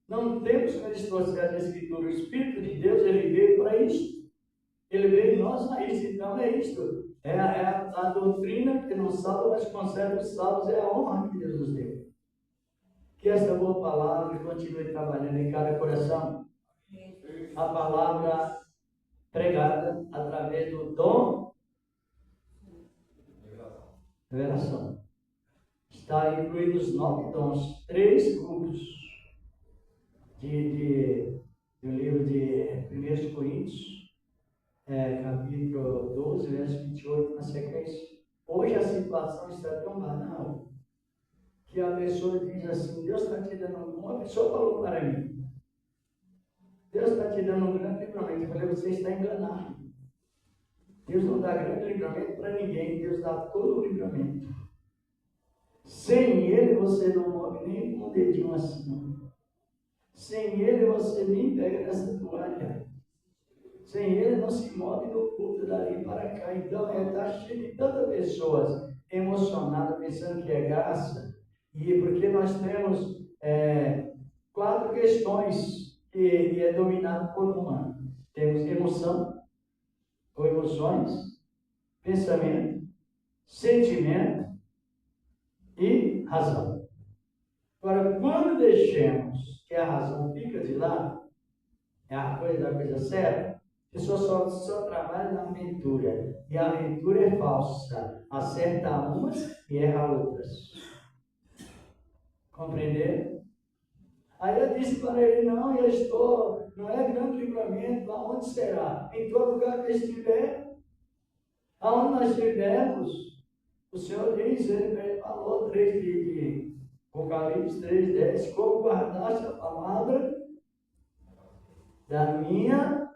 Não temos que distorcer a Escritura. O Espírito de Deus, ele veio para isso. Ele veio em nós para isso. Então é isto. É a doutrina que não salva, mas conserva os salvos. É a honra que Deus nos deu. Que esta boa palavra continue trabalhando em cada coração. A palavra pregada através do dom revelação. Está incluído os 9 dons, 3 grupos. Do livro de 1 Coríntios, capítulo 12, verso 28, na sequência. Hoje a situação está tão banal que a pessoa diz assim: Deus está te dando, uma pessoa falou para mim, Deus está te dando um grande livramento. Eu falei: você está enganado. Deus não dá grande livramento para ninguém, Deus dá todo o livramento. Sem Ele você não move nem um dedinho assim. Sem Ele você nem pega nessa toalha. Sem Ele não se move no culto dali para cá. Então está cheio de tantas pessoas emocionadas, pensando que é graça. E porque nós temos 4 questões que é dominado por uma. Temos emoção, ou emoções, pensamento, sentimento e razão. Agora, quando deixamos que a razão fica de lado, é a coisa séria, a pessoa só trabalha na aventura. E a aventura é falsa. Acerta umas e erra outras. Compreender? Aí eu disse para ele, não, eu estou, não é grande livramento, aonde será? Em todo lugar que eu estiver, aonde nós estivermos, o Senhor diz, ele falou 3 de Apocalipse 3:10, como guardaste a palavra da minha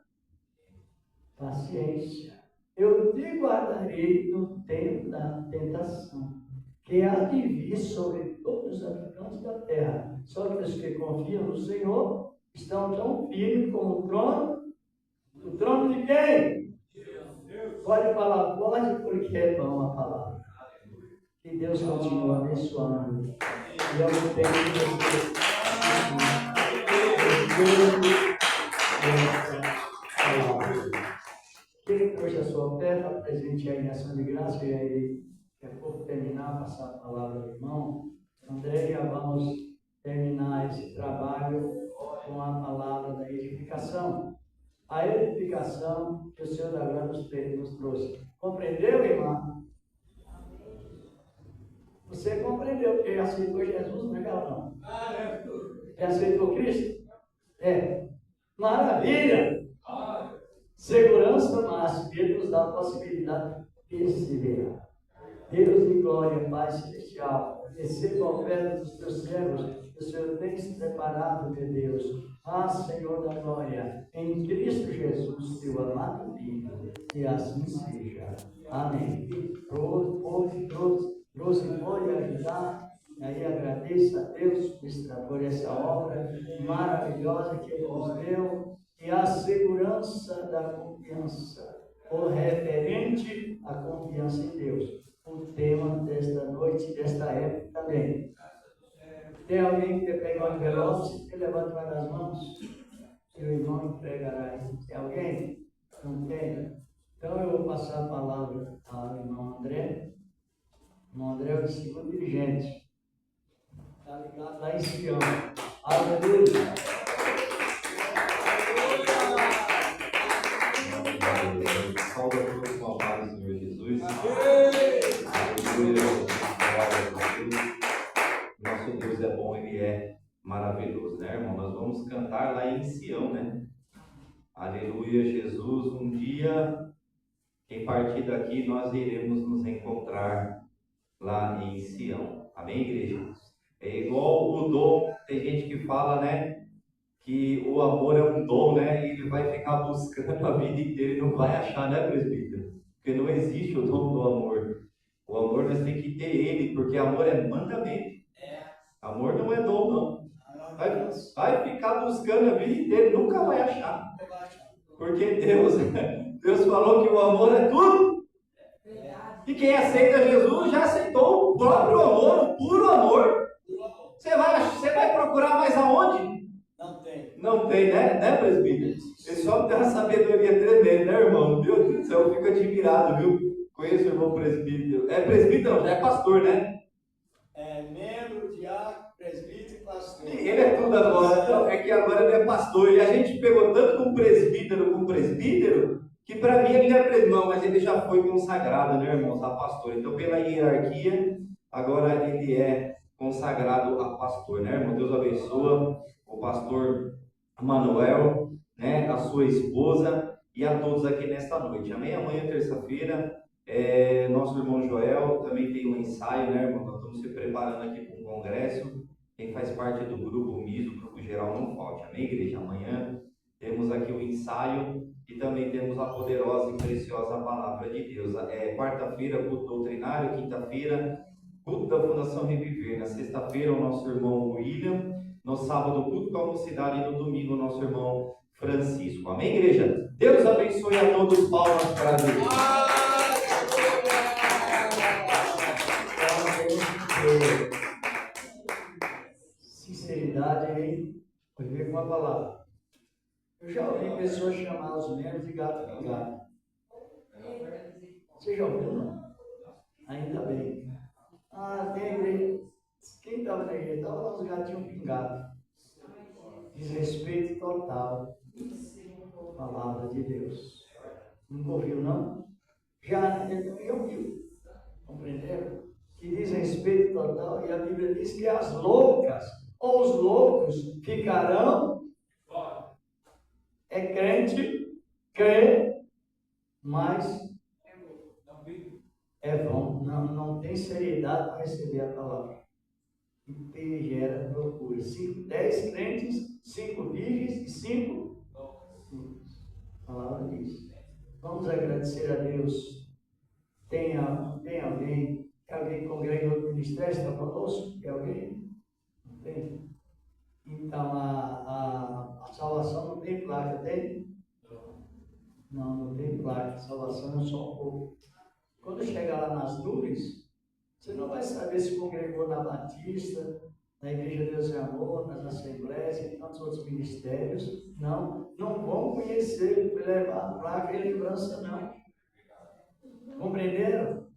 paciência. Eu te guardarei no tempo da tentação, que há de vir sobre todos os habitantes da terra. Só que os que confiam no Senhor estão tão firmes como o trono. O trono de quem? Deus. Pode falar, pode, porque é bom a palavra. Que Deus continue abençoando. E eu tenho quem trouxe a sua oferta, presente aí em ação de graça, e aí, daqui a pouco terminar, passar a palavra ao irmão André, já vamos terminar esse trabalho com a palavra da edificação. A edificação que o Senhor da Glória nos trouxe. Compreendeu, irmão? Você compreendeu, porque aceitou Jesus, não é, Galvão? Já aceitou Cristo? É. Maravilha! Segurança máxima, Ele nos dá a possibilidade de perseverar. Deus de glória, Pai celestial, receba a oferta dos teus servos, que o Senhor tem se preparado, meu Deus. Ah, Senhor da glória, em Cristo Jesus, teu amado Filho, e assim seja. Amém. Trouxe pode ajudar, e aí agradeço a Deus por essa obra maravilhosa que Ele nos deu, e a segurança da confiança, o referente à confiança em Deus. O tema desta noite, desta época também. Tem alguém que pegou o envelope? Você levanta uma das mãos e o irmão entregará. Tem alguém? Não tem? Então eu vou passar a palavra ao irmão André. O irmão André é o segundo dirigente. Está ligado lá em Sião. Aleluia! Salve a todos com a paz do Senhor Jesus. Aleluia. Nosso Deus é bom, Ele é maravilhoso, né, irmão? Nós vamos cantar lá em Sião, né? Aleluia, Jesus. Um dia, em partir daqui, nós iremos nos encontrar lá em Sião. Amém, igreja? É igual o dom, tem gente que fala, né? Que o amor é um dom, né? E ele vai ficar buscando a vida inteira e não vai achar, né, presbítero? Porque não existe o dom do amor. O amor nós temos que ter ele, porque amor é mandamento. Amor não é dom, não. Vai ficar buscando a vida inteira e nunca vai achar. Porque Deus falou que o amor é tudo. E quem aceita Jesus já aceitou o próprio amor, o puro amor. Você vai procurar mais aonde? Não tem, né, presbítero? Ele só tem uma sabedoria tremenda, né, irmão? Meu Deus do céu, eu fico admirado, viu? Conheço o irmão presbítero. É presbítero, não, já é pastor, né? É membro, diácono, presbítero e pastor. Ele é tudo agora. Então, é que agora ele é pastor. E a gente pegou tanto com presbítero, que para mim ele não é presbítero, mas ele já foi consagrado, né, irmãos, a pastor. Então, pela hierarquia, agora ele é consagrado a pastor, né, irmão? Deus abençoa o pastor Manuel, né, a sua esposa e a todos aqui nesta noite. Amém? Amanhã, terça-feira, nosso irmão Joel também tem um ensaio, né, irmão? Nós estamos se preparando aqui para um congresso. Quem faz parte do grupo MIS, o grupo geral, não falte. Amém, igreja? Amanhã temos aqui o ensaio e também temos a poderosa e preciosa palavra de Deus. Quarta-feira, culto doutrinário. Quinta-feira, culto da Fundação Reviver. Na sexta-feira, o nosso irmão William. No sábado, culto com a mocidade, e no domingo, o nosso irmão Francisco. Amém, igreja? Deus abençoe a todos. Palmas para Deus. Sinceridade aí, vou ver com a palavra. Eu já ouvi pessoas chamar os membros de gato pingado. Você já ouviu, não? Ainda bem. Tem igreja. Quem estava na igreja? Estava lá os gatinhos pingados. Desrespeito total. Palavra de Deus. Nunca ouviu, não? Já ouviu. Compreenderam? Que diz respeito total, e a Bíblia diz que as loucas ou os loucos ficarão? É crente, crê, mas é vão, não tem seriedade para receber a palavra. E gera loucura. 10 crentes, 5 virgens e 5 loucos. A palavra diz. Vamos agradecer a Deus. Tem alguém que congrega em outro ministério, está conosco? Tem alguém? Não tem? Então, a salvação não tem placa, tem? Não tem placa. Salvação é só um pouco. Quando chegar lá nas nuvens, você não vai saber se congregou na Batista, na Igreja Deus e Amor, nas Assembleias e tantos outros ministérios. Não vão conhecer, levar a placa e lembrança, não. Compreenderam?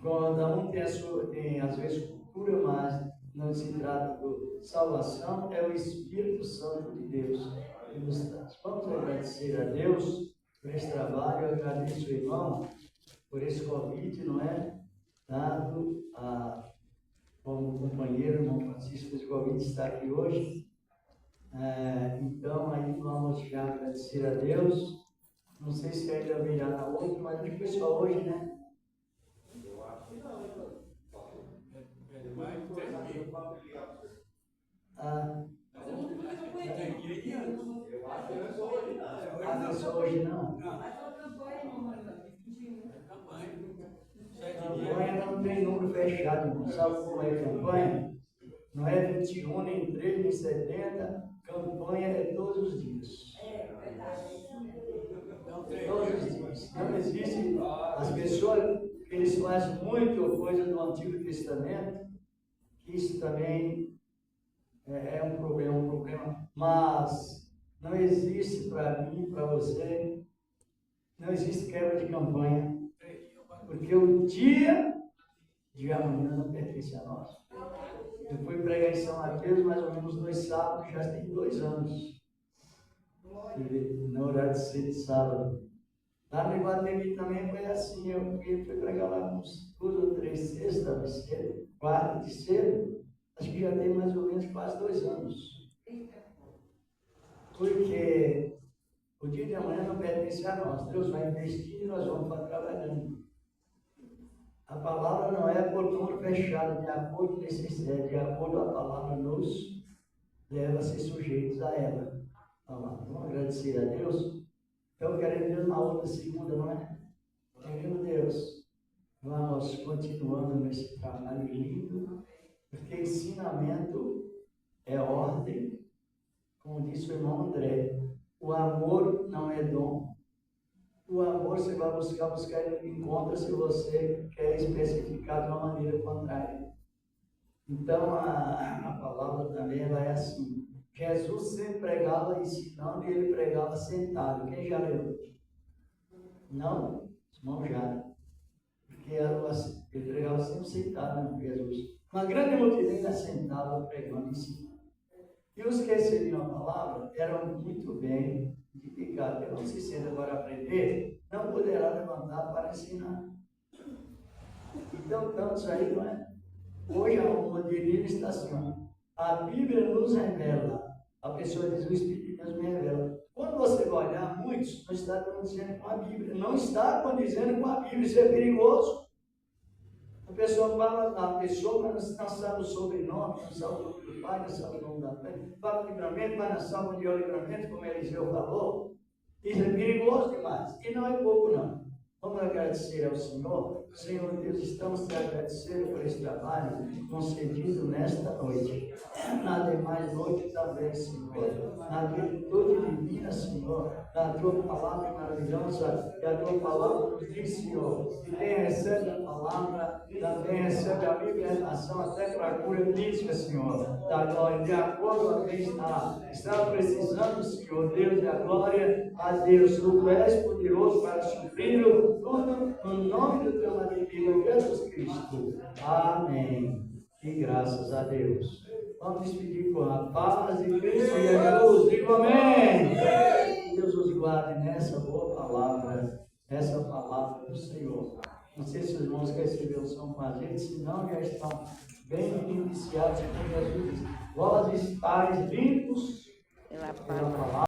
Cada um tem às vezes cultura, mas não se trata de salvação, é o Espírito Santo de Deus que nos traz. Vamos agradecer a Deus por esse trabalho. Eu agradeço o irmão por esse convite, não é? Dado como companheiro, o irmão Francisco fez o convite de estar aqui hoje. Então, aí vamos já agradecer a Deus. Não sei se ainda virá na outra, mas acho que foi só hoje, né? Eu acho que não, então. Não é só hoje, não. Campanha não tem número fechado, não sabe como é campanha? Não é 21, nem 3, nem 70, campanha é todos os dias. Todos os dias. Não existe. As pessoas, eles fazem muito coisa do Antigo Testamento, que isso também é um problema. Mas não existe para mim, para você, não existe quebra de campanha. Porque o dia de amanhã não pertence a nós. Eu fui pregar em São Mateus mais ou menos 2 sábados, já tem 2 anos. No horário de cedo de sábado. Lá no Iguatemi também foi assim. Eu fui pregar lá uns 2 ou 3 sextas de cedo, 4 de cedo. Acho que já tem mais ou menos quase 2 anos. Porque o dia de amanhã não pertence a nós. Deus vai investir e nós vamos estar trabalhando. A palavra não é por número fechado, de acordo com necessidade, de acordo com a palavra nos leva a ser sujeitos a ela. Vamos agradecer a Deus. Eu quero Deus na outra segunda, não é? Querendo Deus, vamos continuando nesse trabalho lindo, porque ensinamento é ordem, como disse o irmão André. O amor não é dom. O amor você vai buscar e encontra se você quer especificar de uma maneira contrária. Então, a palavra também ela é assim. Jesus sempre pregava ensinando e ele pregava sentado. Quem já leu? Não? Irmão já. Porque ele pregava sempre sentado, não, Jesus. Uma grande multidão sentava pregando e ensinando. E os que recebiam a palavra eram muito bem edificados. Eu não sei se agora aprender, não poderá levantar para ensinar. Então, tantos aí, não é? Hoje a modernismo está assim, a Bíblia nos revela. A pessoa diz, o Espírito de Deus me revela. Quando você vai olhar, muitos não estão condizendo com a Bíblia. Não está condizendo com a Bíblia, isso é perigoso. A pessoa fala, não sabe o sobrenome, não sabe o nome do pai, não sabe o nome da mãe. Fala livramento, mas não sabe onde é o livramento, como Eliseu falou. Isso é perigoso demais. E não é pouco, não. Vamos agradecer ao Senhor. Senhor Deus, estamos te agradecendo por esse trabalho concedido nesta noite. Na demais noite também, Senhor. Na virtude divina, Senhor. Na tua palavra maravilhosa. E a tua palavra nos diz, Senhor. E quem recebe a palavra, também recebe a libertação até para a cura física, Senhor. Da glória. De acordo com quem está precisando, Senhor Deus, da glória a Deus. Tu és poderoso para suprir tudo no nome do teu amigo Jesus Cristo. Amém. E graças a Deus. Vamos despedir com a paz de Cristo Jesus. Digo amém. Deus os guarde nessa boa palavra, essa palavra do Senhor. Não sei se os irmãos que receberam são com a gente, se não, já estão bem iniciados com Jesus. Vós estáis limpos Pela pela palavra.